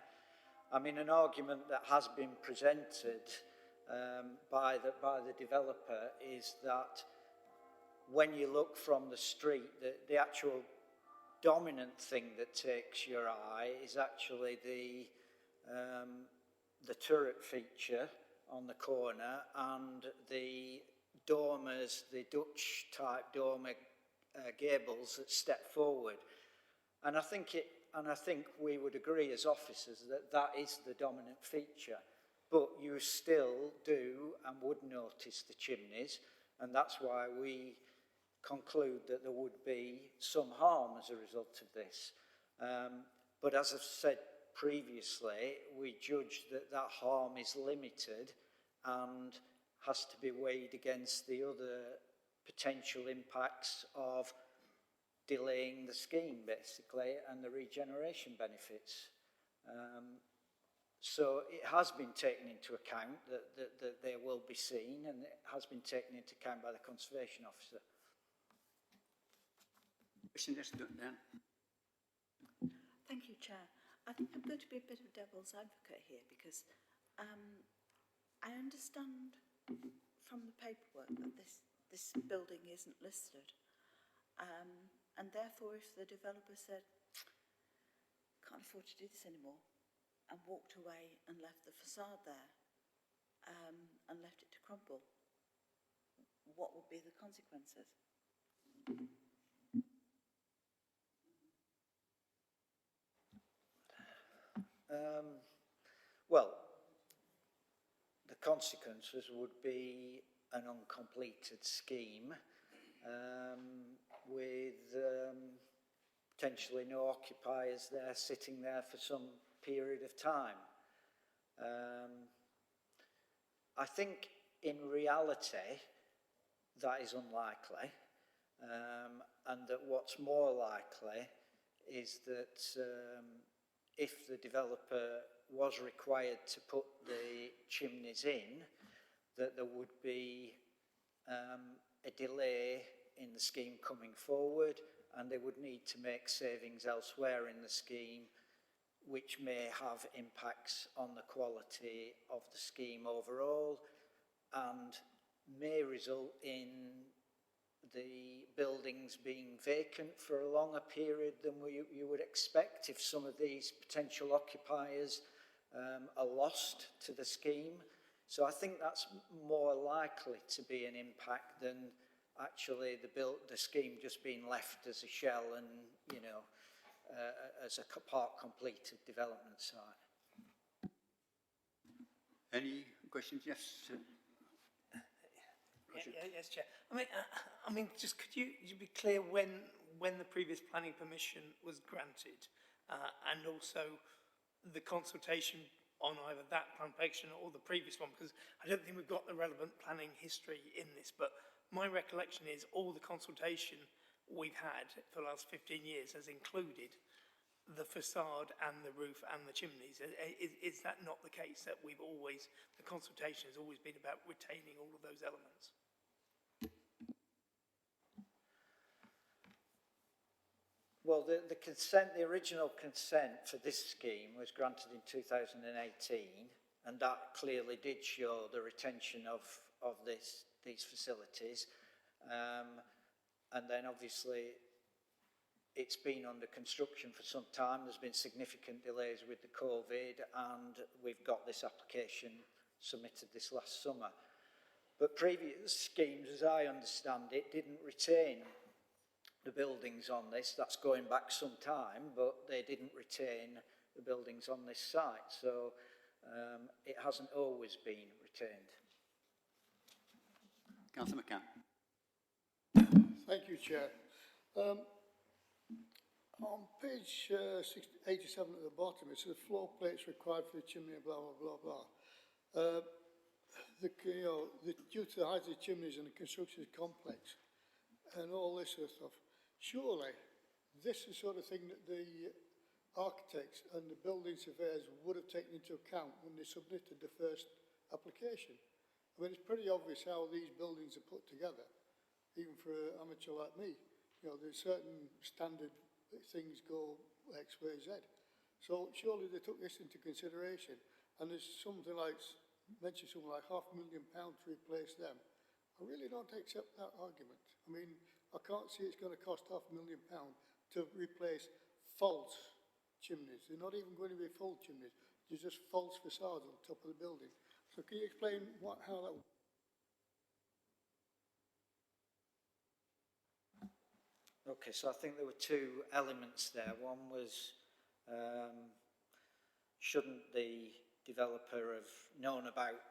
I mean, an argument that has been presented by the developer is that when you look from the street, the actual dominant thing that takes your eye is actually the turret feature on the corner and the dormers, the Dutch type dormer gables that step forward. And I think I think we would agree as officers that that is the dominant feature. But you still do and would notice the chimneys, and that's why we conclude that there would be some harm as a result of this. But as I've said previously, we judge that that harm is limited and has to be weighed against the other potential impacts of delaying the scheme, basically, and the regeneration benefits. So it has been taken into account that they will be seen, and it has been taken into account by the Conservation Officer. Dan. Thank you, Chair. I think I'm going to be a bit of devil's advocate here because I understand from the paperwork that this building isn't listed. And therefore, if the developer said, can't afford to do this anymore, and walked away and left the facade there, and left it to crumble, what would be the consequences? Well, the consequences would be an uncompleted scheme with potentially no occupiers there sitting there for some period of time. I think in reality that is unlikely, and that what's more likely is that if the developer was required to put the chimneys in, that there would be a delay in the scheme coming forward, and they would need to make savings elsewhere in the scheme, which may have impacts on the quality of the scheme overall, and may result in the buildings being vacant for a longer period than you would expect if some of these potential occupiers are lost to the scheme. So I think that's more likely to be an impact than actually the scheme just being left as a shell and, you know, as a part completed development site. Any questions? Yes. Yes, Chair. I mean, just could you be clear when the previous planning permission was granted, and also the consultation on either that plan permission or the previous one? Because I don't think we've got the relevant planning history in this, but my recollection is all the consultation we've had for the last 15 years has included the facade and the roof and the chimneys. Is that not the case, that the consultation has always been about retaining all of those elements? Well, the original consent for this scheme was granted in 2018, and that clearly did show the retention of these facilities. And then obviously it's been under construction for some time. There's been significant delays with the COVID, and we've got this application submitted this last summer. But previous schemes, as I understand it, didn't retain the buildings on this. That's going back some time, but they didn't retain the buildings on this site. So it hasn't always been retained. Councillor McCann. Thank you, Chair. On page 87 at the bottom, it says floor plates required for the chimney, blah, blah, blah, blah. Due to the height of the chimneys and the construction complex and all this sort of stuff, surely this is the sort of thing that the architects and the building surveyors would have taken into account when they submitted the first application. I mean, it's pretty obvious how these buildings are put together, even for an amateur like me. You know, there's certain standard things go X, Y, Z. So surely they took this into consideration. And there's something like, mentioned something like £500,000 to replace them. I really don't accept that argument. I mean, I can't see it's going to cost £500,000 to replace false chimneys. They're not even going to be full chimneys. They're just false facades on top of the building. So can you explain how that works? Okay, so I think there were two elements there. One was Shouldn't the developer have known about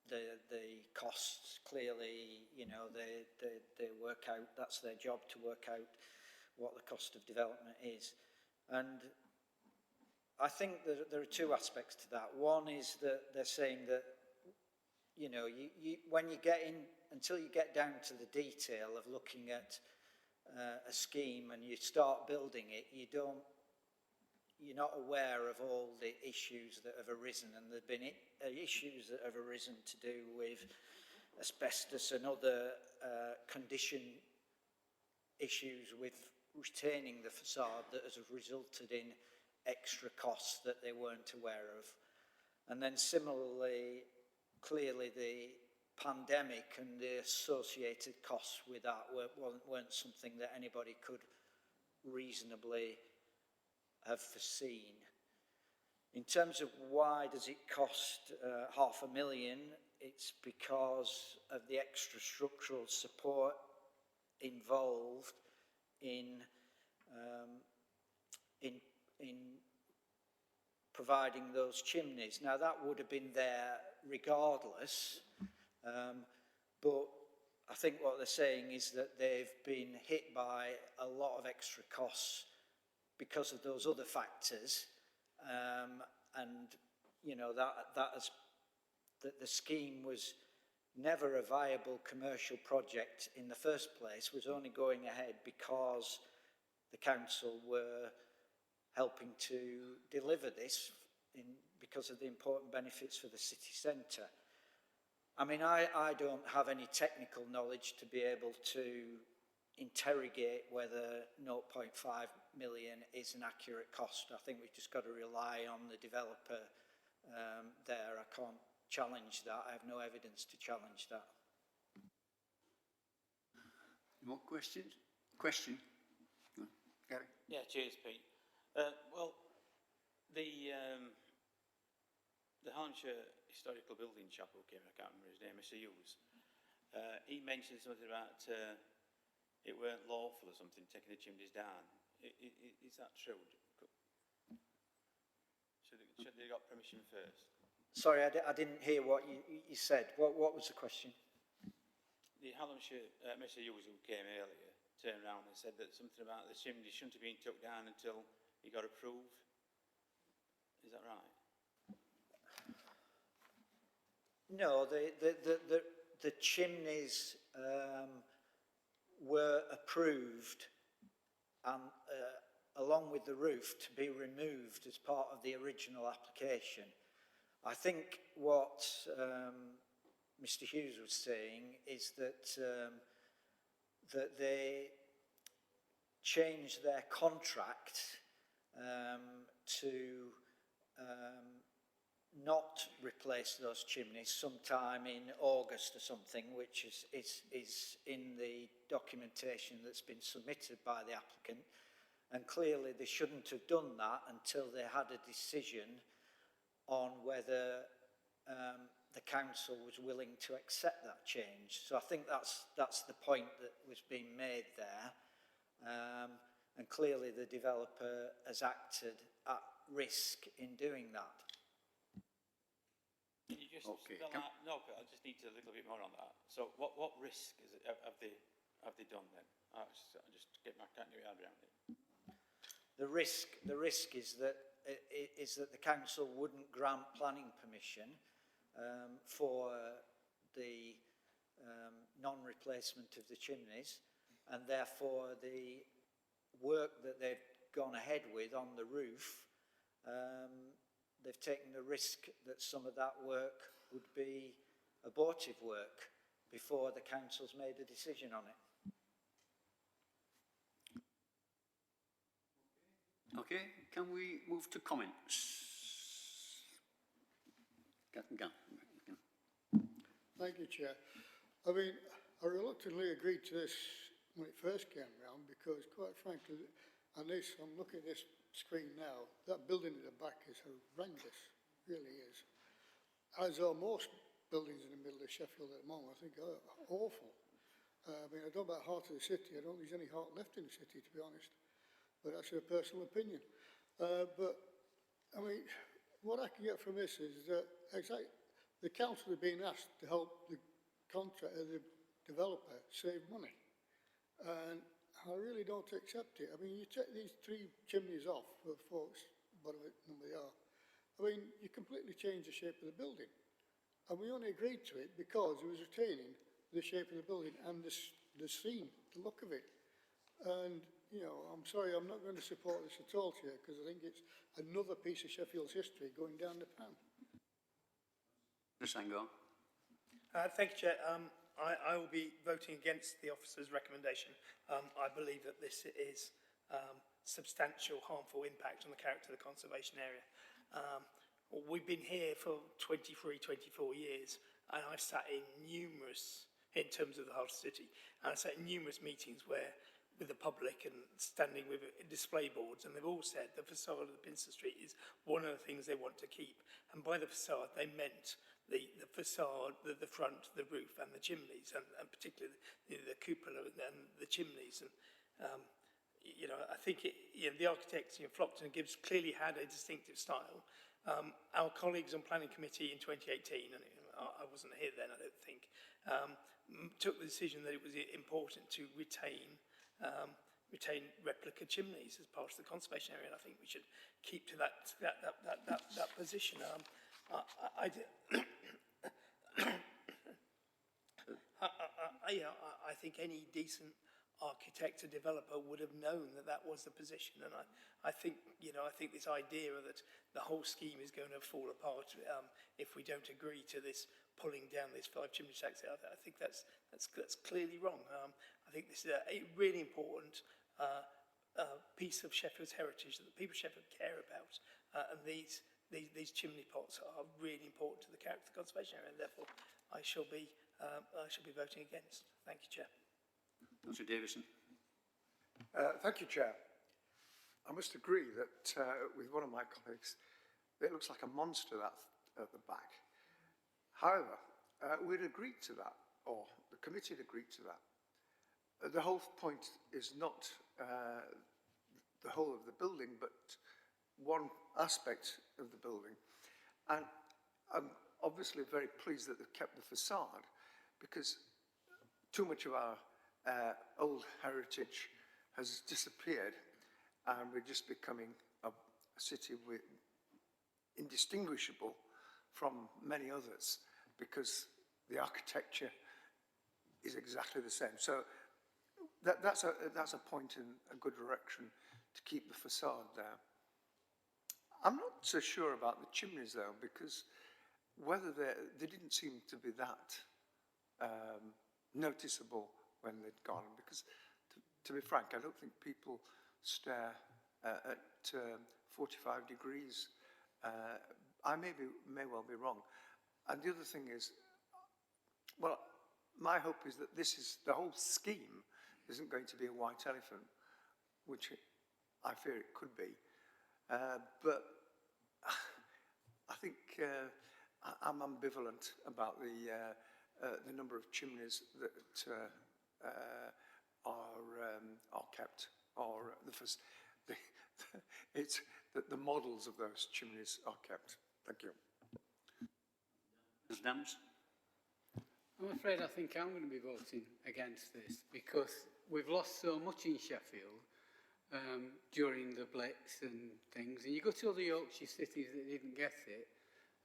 the costs? Clearly, you know, they work out, that's their job to work out what the cost of development is. And I think that there are two aspects to that. One is that they're saying that, you know, when you get in, until you get down to the detail of looking at a scheme and you start building it, you're not aware of all the issues that have arisen, and there have been issues that have arisen to do with asbestos and other condition issues with retaining the facade that has resulted in extra costs that they weren't aware of. And then similarly, clearly the pandemic and the associated costs with that weren't something that anybody could reasonably have foreseen. In terms of why does it cost $500,000, it's because of the extra structural support involved in providing those chimneys. Now that would have been there regardless, but I think what they're saying is that they've been hit by a lot of extra costs because of those other factors, and you know that the scheme was never a viable commercial project in the first place, was only going ahead because the council were helping to deliver this because of the important benefits for the city centre. I mean, I don't have any technical knowledge to be able to interrogate whether 0.5 million is an accurate cost. I think we've just got to rely on the developer there. I can't challenge that. I have no evidence to challenge that. More questions? Question? Gary? Yeah, cheers, Pete. Well, the Hampshire Historical Building chap who came, I can't remember his name, Mr. Hughes, he mentioned something about it weren't lawful or something, taking the chimneys down. Is that true? Should they got permission first? Sorry, I didn't hear what you said. What was the question? The Hallamshire, Mr. Hughes, who came earlier, turned around and said that something about the chimney shouldn't have been took down until he got approved. Is that right? No, the chimneys were approved and along with the roof to be removed as part of the original application. I think what Mr. Hughes was saying is that that they changed their contract to not replace those chimneys sometime in August or something, which is in the documentation that's been submitted by the applicant. And clearly they shouldn't have done that until they had a decision on whether the council was willing to accept that change. So I think that's the point that was being made there. And clearly the developer has acted at risk in doing that. Can you just spell out? No, but I just need a little bit more on that. So what risk is it, have they done then? I just get my head around it. The risk is that the council wouldn't grant planning permission for the non-replacement of the chimneys, and therefore the work that they've gone ahead with on the roof, they've taken the risk that some of that work would be abortive work before the council's made a decision on it. Okay, can we move to comments? Thank you, Chair. I mean, I reluctantly agreed to this when it first came round because, quite frankly, and this, I'm looking at this screen now, that building at the back is horrendous, really is. As are most buildings in the middle of Sheffield at the moment, I think are awful. I mean, I don't know about heart of the city, I don't think there's any heart left in the city, to be honest, but that's a personal opinion. But, I mean, what I can get from this is that the council are being asked to help the the developer save money. And I really don't accept it. I mean, you take these 3 chimneys off for folks, whatever number they are. I mean, you completely change the shape of the building. And we only agreed to it because it was retaining the shape of the building and the scene, the look of it. And, you know, I'm sorry, I'm not going to support this at all here because I think it's another piece of Sheffield's history going down the pan. Mr. Sangar. Thank you, Chair. I will be voting against the officer's recommendation. I believe that this is substantial harmful impact on the character of the conservation area. We've been here for 23, 24 years, and I've sat in numerous, in terms of the whole city, and I've sat in numerous meetings where, with the public and standing with display boards, and they've all said the facade of the Pinster Street is one of the things they want to keep. And by the facade, they meant the facade, the front, the roof, and the chimneys, and particularly the cupola and the chimneys. And you know, I think the architects, Flockton and Gibbs, clearly had a distinctive style. Our colleagues on planning committee in 2018, and I wasn't here then, I don't think, took the decision that it was important to retain replica chimneys as part of the conservation area, and I think we should keep to that position. I think any decent architect or developer would have known that that was the position, and I think this idea that the whole scheme is going to fall apart if we don't agree to this pulling down this 5 chimney stacks, I think that's clearly wrong. I think this is a really important piece of Sheffield's heritage that the people of Sheffield care about, and these chimney pots are really important to the character of the conservation area, and therefore I shall be voting against. Thank you, Chair. Councillor Davison. Thank you, Chair. I must agree that with one of my colleagues, it looks like a monster at the back. However, we'd agreed to that, or the committee had agreed to that. The whole point is not the whole of the building, but one aspect of the building. And I'm obviously very pleased that they've kept the facade, because too much of our old heritage has disappeared, and we're just becoming a city indistinguishable from many others, because the architecture is exactly the same. So that's a point in a good direction to keep the facade there. I'm not so sure about the chimneys though, because whether they didn't seem to be that noticeable when they'd gone, because to be frank, I don't think people stare at 45 degrees. I may well be wrong. And the other thing is, well, my hope is that the whole scheme isn't going to be a white elephant, which I fear it could be. But I think I'm ambivalent about the number of chimneys that are kept, or the models of those chimneys are kept. Thank you. Ms. Dams. I'm afraid I think I'm going to be voting against this, because we've lost so much in Sheffield during the Blitz and things. And you go to other Yorkshire cities that didn't get it.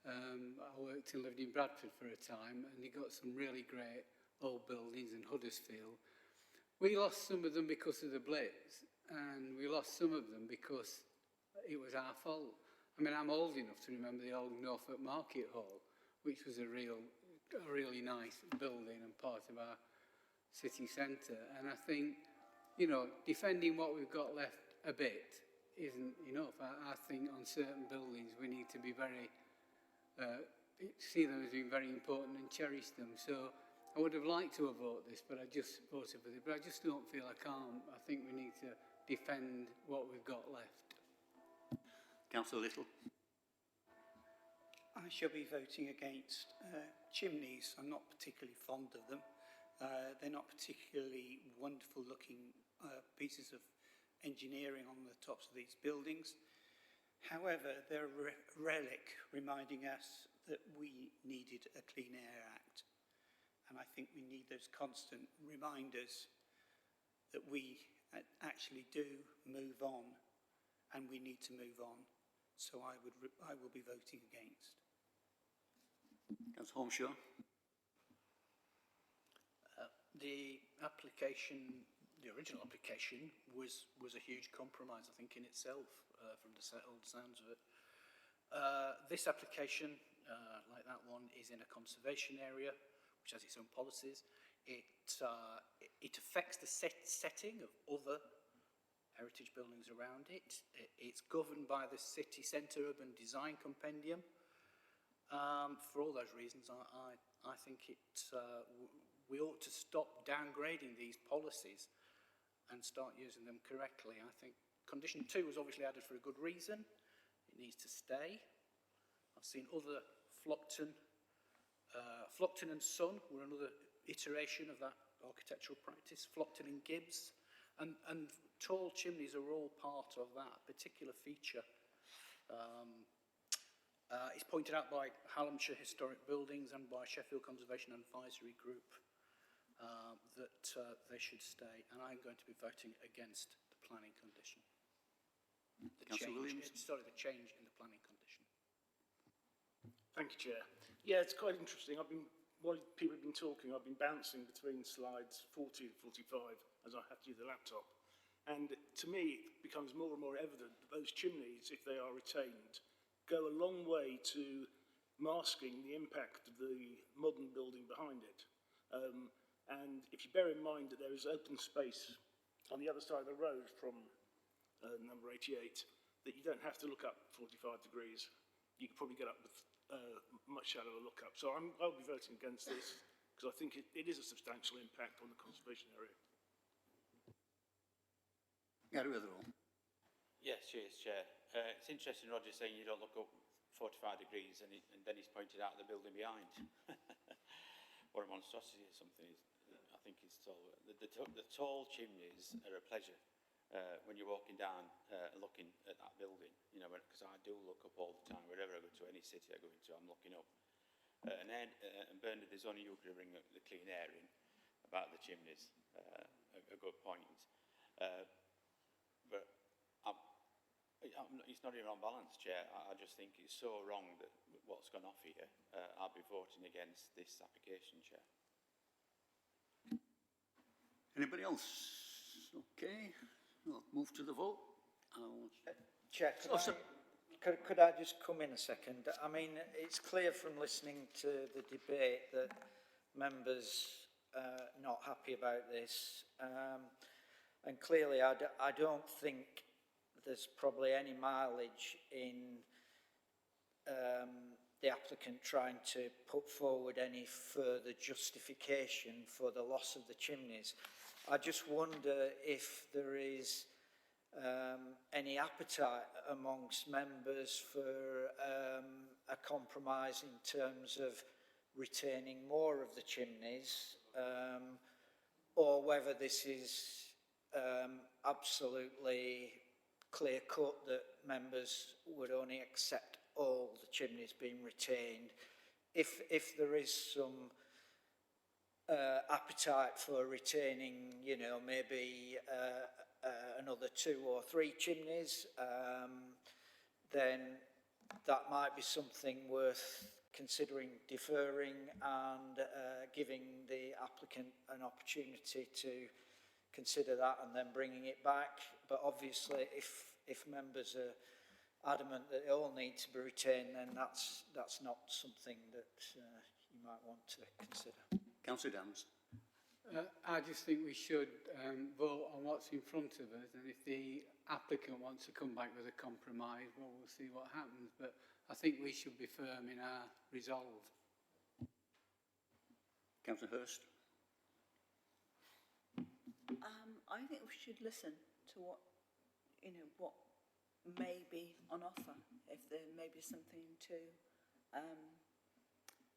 I worked and lived in Bradford for a time, and you got some really great old buildings in Huddersfield. We lost some of them because of the Blitz, and we lost some of them because it was our fault. I mean, I'm old enough to remember the old Norfolk Market Hall, which was a really nice building and part of our city centre. And I think, you know, defending what we've got left a bit isn't enough. I think on certain buildings we need to be very, see them as being very important and cherish them. So I would have liked to have voted this, but I just voted for it. But I just don't feel I can't. I think we need to defend what we've got left. Councillor Little. I shall be voting against chimneys. I'm not particularly fond of them. They're not particularly wonderful looking pieces of engineering on the tops of these buildings. However, they're a relic reminding us that we needed a Clean Air Act. And I think we need those constant reminders that we actually do move on, and we need to move on. So I will be voting against. Councillor Holmeshaw. The application, the original application, was a huge compromise, I think, in itself, from the old sounds of it. This application, like that one, is in a conservation area, which has its own policies. It affects the setting of other heritage buildings around it. It's governed by the City Centre Urban Design Compendium. For all those reasons, I think we ought to stop downgrading these policies and start using them correctly. I think Condition 2 was obviously added for a good reason. It needs to stay. I've seen other Flockton and Son were another iteration of that architectural practice. Flockton and Gibbs. And tall chimneys are all part of that particular feature. It's pointed out by Hallamshire Historic Buildings and by Sheffield Conservation Advisory Group that they should stay, and I'm going to be voting against the planning condition. The change in the planning condition. Thank you, Chair. Yeah, it's quite interesting. While people have been talking, I've been bouncing between slides 40 and 45 as I have to use the laptop. And to me, it becomes more and more evident that those chimneys, if they are retained, go a long way to masking the impact of the modern building behind it. And if you bear in mind that there is open space on the other side of the road from number 88, that you don't have to look up 45 degrees. You can probably get up with much shallower look up. So I'll be voting against this because I think it is a substantial impact on the conservation area. Gary Witherall. Yes, cheers, Chair. It's interesting, Roger, saying you don't look up 45 degrees and then he's pointed out the building behind. Or a monstrosity or something. I think it's tall. The tall chimneys are a pleasure when you're walking down looking at that building, you know, because I do look up all the time. Wherever I go to, any city I go into, I'm looking up. And Bernard, there's only you could bring the clean air in about the chimneys. A good point. But it's not even on balance, Chair. I just think it's so wrong that what's gone off here. I'll be voting against this application, Chair. Anybody else? Okay, we'll move to the vote. Chair, could I just come in a second? I mean, it's clear from listening to the debate that members are not happy about this. And clearly, I don't think there's probably any mileage in the applicant trying to put forward any further justification for the loss of the chimneys. I just wonder if there is any appetite amongst members for a compromise in terms of retaining more of the chimneys, or whether this is absolutely clear cut that members would only accept all the chimneys being retained. If there is some appetite for retaining, you know, maybe another 2 or 3 chimneys, then that might be something worth considering deferring and giving the applicant an opportunity to consider that and then bringing it back. But obviously, if members are adamant that they all need to be retained, then that's not something that you might want to consider. Councillor Dams. I just think we should vote on what's in front of us, and if the applicant wants to come back with a compromise, well, we'll see what happens. But I think we should be firm in our resolve. Councillor Hurst. I think we should listen to what may be on offer, if there may be something to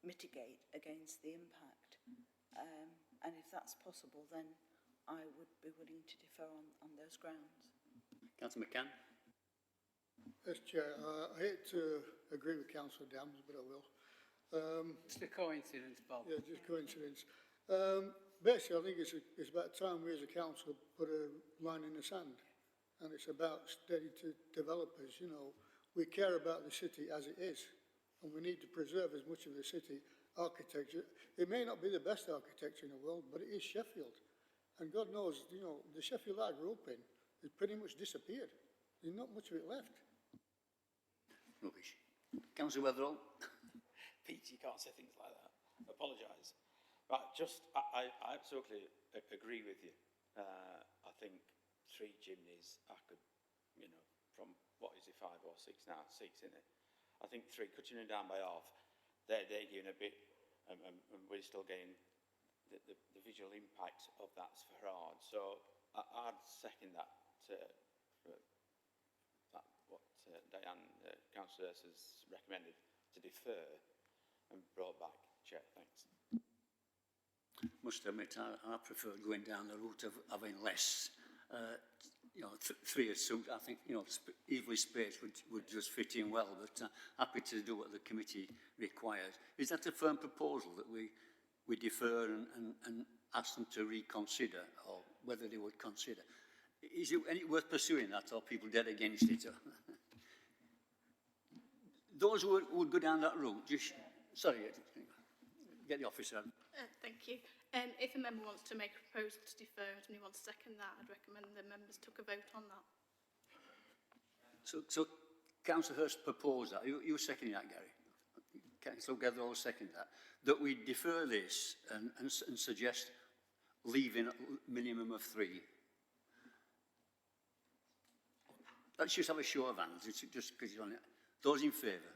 mitigate against the impact. And if that's possible, then I would be willing to defer on those grounds. Councillor McCann. Yes, Chair. I hate to agree with Councillor Dams, but I will. Just a coincidence, Bob. Yeah, just coincidence. Basically, I think it's about time we as a council put a line in the sand. And it's about steady to developers, you know. We care about the city as it is. And we need to preserve as much of the city architecture. It may not be the best architecture in the world, but it is Sheffield. And God knows, you know, the Sheffield I grew up in has pretty much disappeared. There's not much of it left. Rubbish. Councillor Weatherall. Pete, you can't say things like that. Apologise. Right, I absolutely agree with you. I think 3 chimneys, I could, you know, from, what is it, 5 or 6 now? 6, isn't it? I think 3, cutting them down by half, they're getting a bit, and we're still getting the visual impact of that's for hard. So I'd second that, what Diane, Councillor has recommended, to defer and brought back. Chair, thanks. Must admit, I prefer going down the route of having less. You know, 3 is suit. I think, you know, evenly spaced would just fit in well, but happy to do what the committee requires. Is that a firm proposal that we defer and ask them to reconsider, or whether they would consider? Is it any worth pursuing that, or people dead against it? Those who would go down that route, just, sorry, get the officer. Thank you. If a member wants to make a proposal to defer and he wants to second that, I'd recommend the members took a vote on that. So Councillor Hurst proposed that. You seconding that, Gary? Councillor Weatherall second that we defer this and suggest leaving a minimum of 3. Let's just have a show of hands. It's just because you're on it. Those in favour?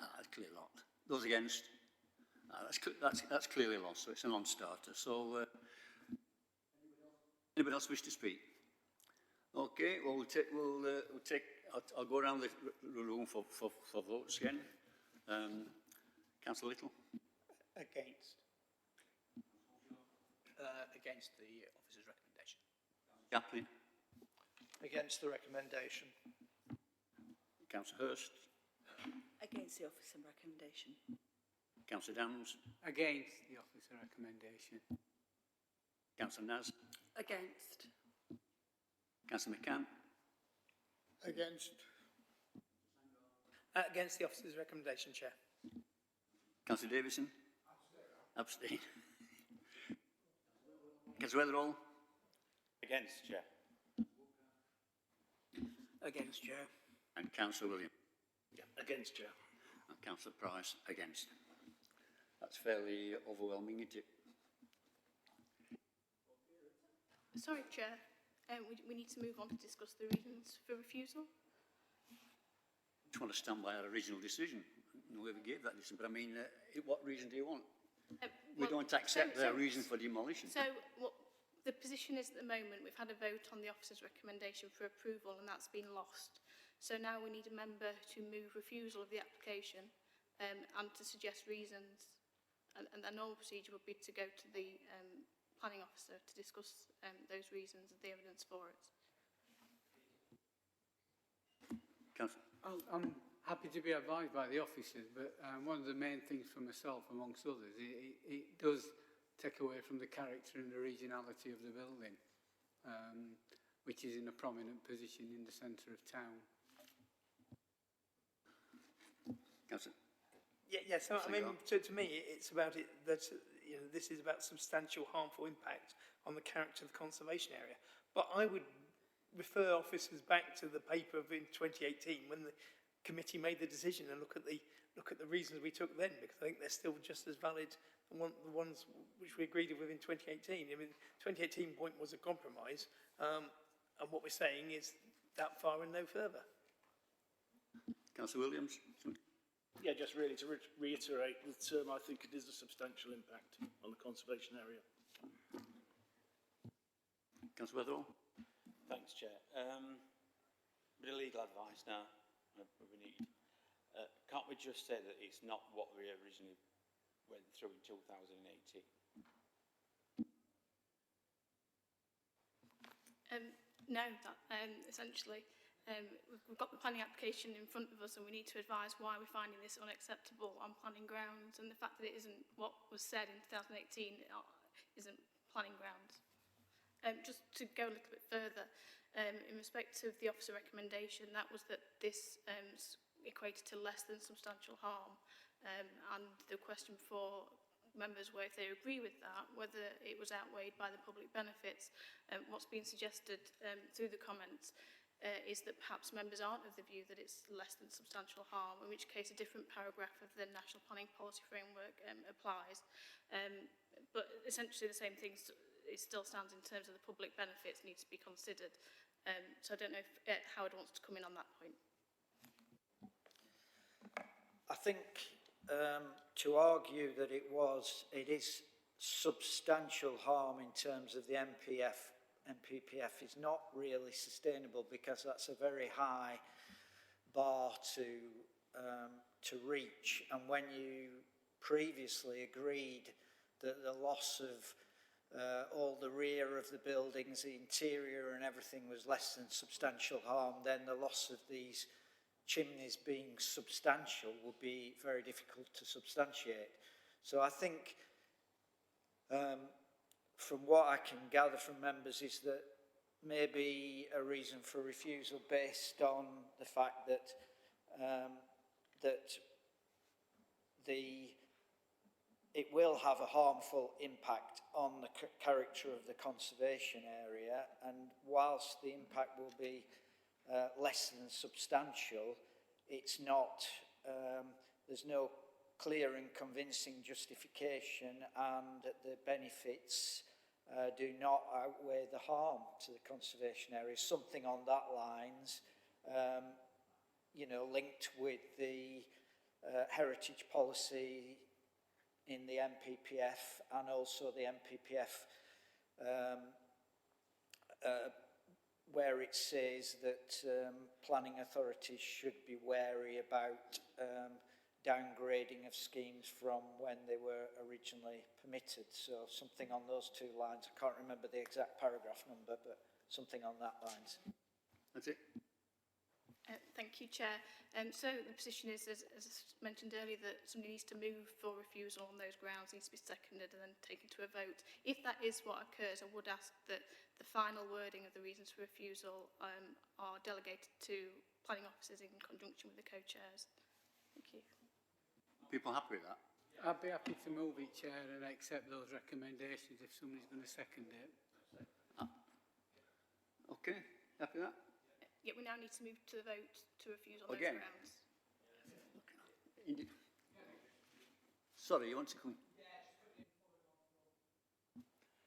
That's clear lot. Those against? That's clearly lost, so it's a non-starter. So, anybody else wish to speak? Okay, well, we'll take. I'll go around the room for votes again. Councillor Little. Against. Against the officer's recommendation. Chaplin. Against the recommendation. Councillor Hurst. Against the officer recommendation. Councillor Downs. Against the officer recommendation. Councillor Naz. Against. Councillor McCann. Against. Against the officer's recommendation, Chair. Councillor Davison. Abstain. Councillor Weatherall. Against, Chair. Against, Chair. And Councillor William. Yeah, against, Chair. And Councillor Price against. That's fairly overwhelming, isn't it? Sorry, Chair. We need to move on to discuss the reasons for refusal. I just want to stand by our original decision. Whoever gave that decision, but I mean, what reason do you want? We don't accept their reason for demolition. So, what the position is at the moment, we've had a vote on the officer's recommendation for approval, and that's been lost. So now we need a member to move refusal of the application and to suggest reasons. And the normal procedure would be to go to the planning officer to discuss those reasons and the evidence for it. Councillor. I'm happy to be advised by the officers, but one of the main things for myself, amongst others, it does take away from the character and the regionality of the building, which is in a prominent position in the centre of town. Councillor. Yeah, so I mean, to me, it's about it that, you know, this is about substantial harmful impact on the character of the conservation area. But I would refer officers back to the paper in 2018 when the committee made the decision and look at the reasons we took then, because I think they're still just as valid as the ones which we agreed with in 2018. I mean, 2018 point was a compromise, and what we're saying is that far and no further. Councillor Williams. Yeah, just really to reiterate that I think it is a substantial impact on the conservation area. Councillor Weatherall. Thanks, Chair. Bit of legal advice now we need. Can't we just say that it's not what we originally went through in 2018? No, essentially, we've got the planning application in front of us and we need to advise why we're finding this unacceptable on planning grounds, and the fact that it isn't what was said in 2018 isn't planning grounds. Just to go a little bit further, in respect of the officer recommendation, that was that this equated to less than substantial harm, and the question for members were if they agree with that, whether it was outweighed by the public benefits. What's been suggested through the comments is that perhaps members aren't of the view that it's less than substantial harm, in which case a different paragraph of the National Planning Policy Framework applies. But essentially the same thing, it still stands in terms of the public benefits need to be considered. So I don't know if Howard wants to come in on that point. I think to argue that it is substantial harm in terms of the MPPF is not really sustainable, because that's a very high bar to reach. And when you previously agreed that the loss of all the rear of the buildings, the interior and everything was less than substantial harm, then the loss of these chimneys being substantial would be very difficult to substantiate. So I think from what I can gather from members is that maybe a reason for refusal based on the fact that it will have a harmful impact on the character of the conservation area, and whilst the impact will be less than substantial, it's not, there's no clear and convincing justification, and the benefits do not outweigh the harm to the conservation area. Something on that lines, you know, linked with the heritage policy in the MPPF, and also the MPPF where it says that planning authorities should be wary about downgrading of schemes from when they were originally permitted. So something on those two lines. I can't remember the exact paragraph number, but something on that lines. That's it. Thank you, Chair. So the position is, as mentioned earlier, that somebody needs to move for refusal on those grounds, needs to be seconded and then taken to a vote. If that is what occurs, I would ask that the final wording of the reasons for refusal are delegated to planning officers in conjunction with the co-chairs. Thank you. People happy with that? I'd be happy to move it, Chair, and accept those recommendations if somebody's going to second it. Okay, happy with that? Yeah, we now need to move to the vote to refuse on Again. those grounds. Sorry, you want to come?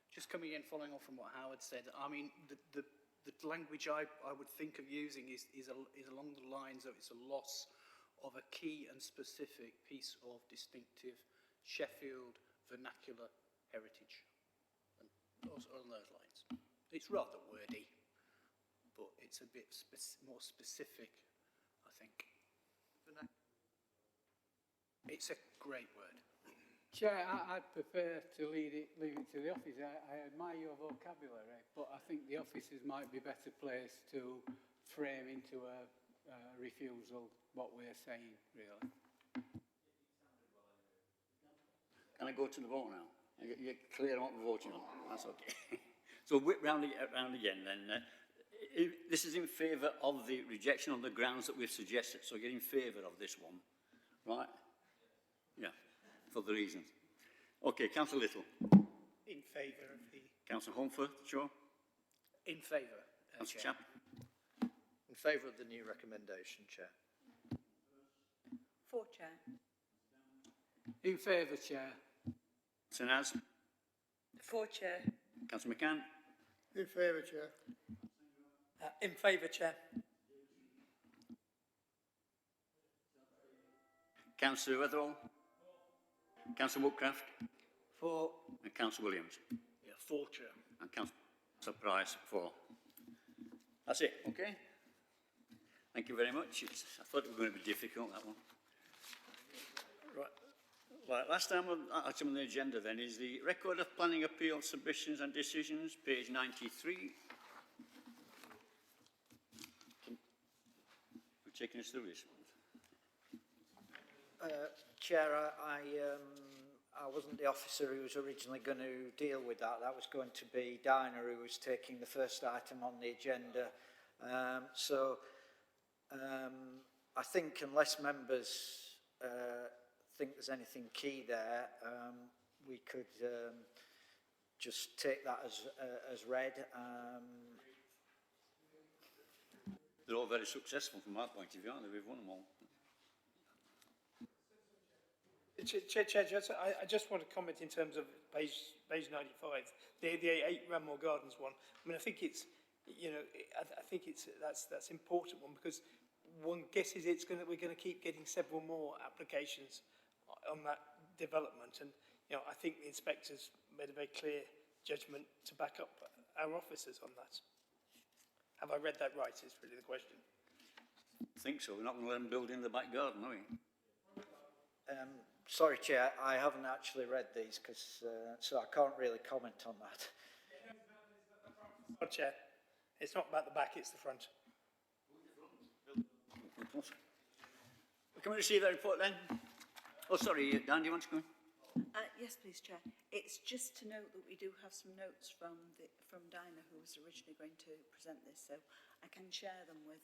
Just coming in, following on from what Howard said, I mean, the language I would think of using is along the lines of it's a loss of a key and specific piece of distinctive Sheffield vernacular heritage. And on those lines. It's rather wordy, but it's a bit more specific, I think. It's a great word. Chair, I'd prefer to leave it to the office. I admire your vocabulary, but I think the officers might be better placed to frame into a refusal what we're saying, really. Can I go to the vote now? You're clear on what we're voting on? That's okay. So whip round again then. This is in favour of the rejection on the grounds that we've suggested. So you're in favour of this one, right? Yeah, for the reasons. Okay, Councillor Little. In favour of the... Councillor Holmford, sure. In favour. Councillor Chair. Chapman. In favour of the new recommendation, Chair. For, Chair. In favour, Chair. Councillor Naz. For, Chair. Councillor McCann. In favour, Chair. In favour, Chair. Councillor Weatherall. Councillor Woodcraft. For. And Councillor Williams. Yeah, for, Chair. And Councillor Price for. That's it, okay? Thank you very much. I thought it was going to be difficult, that one. Right, last item on the agenda then is the record of planning appeal submissions and decisions, page 93. taking us through this. Chair, I wasn't the officer who was originally going to deal with that. That was going to be Dinah who was taking the first item on the agenda. I think unless members think there's anything key there, we could just take that as read. They're all very successful from our point of view, aren't they? We've won them all. Chair, I just want to comment in terms of page 95, the 8 Ranmore Gardens one. I mean, I think it's, you know, I think it's that's important one, because one guesses we're going to keep getting several more applications on that development, and you know, I think the inspectors made a very clear judgment to back up our officers on that. Have I read that right? Is really the question. I think so. We're not going to let them build in the back garden, are we? Sorry, Chair, I haven't actually read these, so I can't really comment on that. Oh, Chair, it's not about the back, it's the front. Can we receive that report then? Oh, sorry, Dan, do you want to go in? Yes, please, Chair. It's just to note that we do have some notes from Dinah, who was originally going to present this, so I can share them with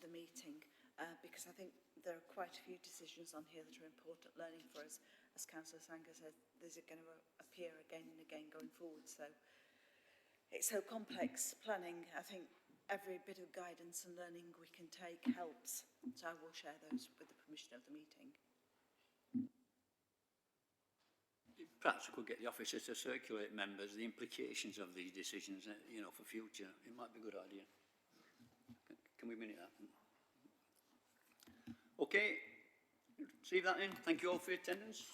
the meeting, because I think there are quite a few decisions on here that are important learning for us. As Councillor Sanger said, these are going to appear again and again going forward, so it's so complex planning. I think every bit of guidance and learning we can take helps, so I will share those with the permission of the meeting. Perhaps we could get the officers to circulate members the implications of these decisions, you know, for future. It might be a good idea. Can we minute that? Okay, receive that in. Thank you all for your attendance.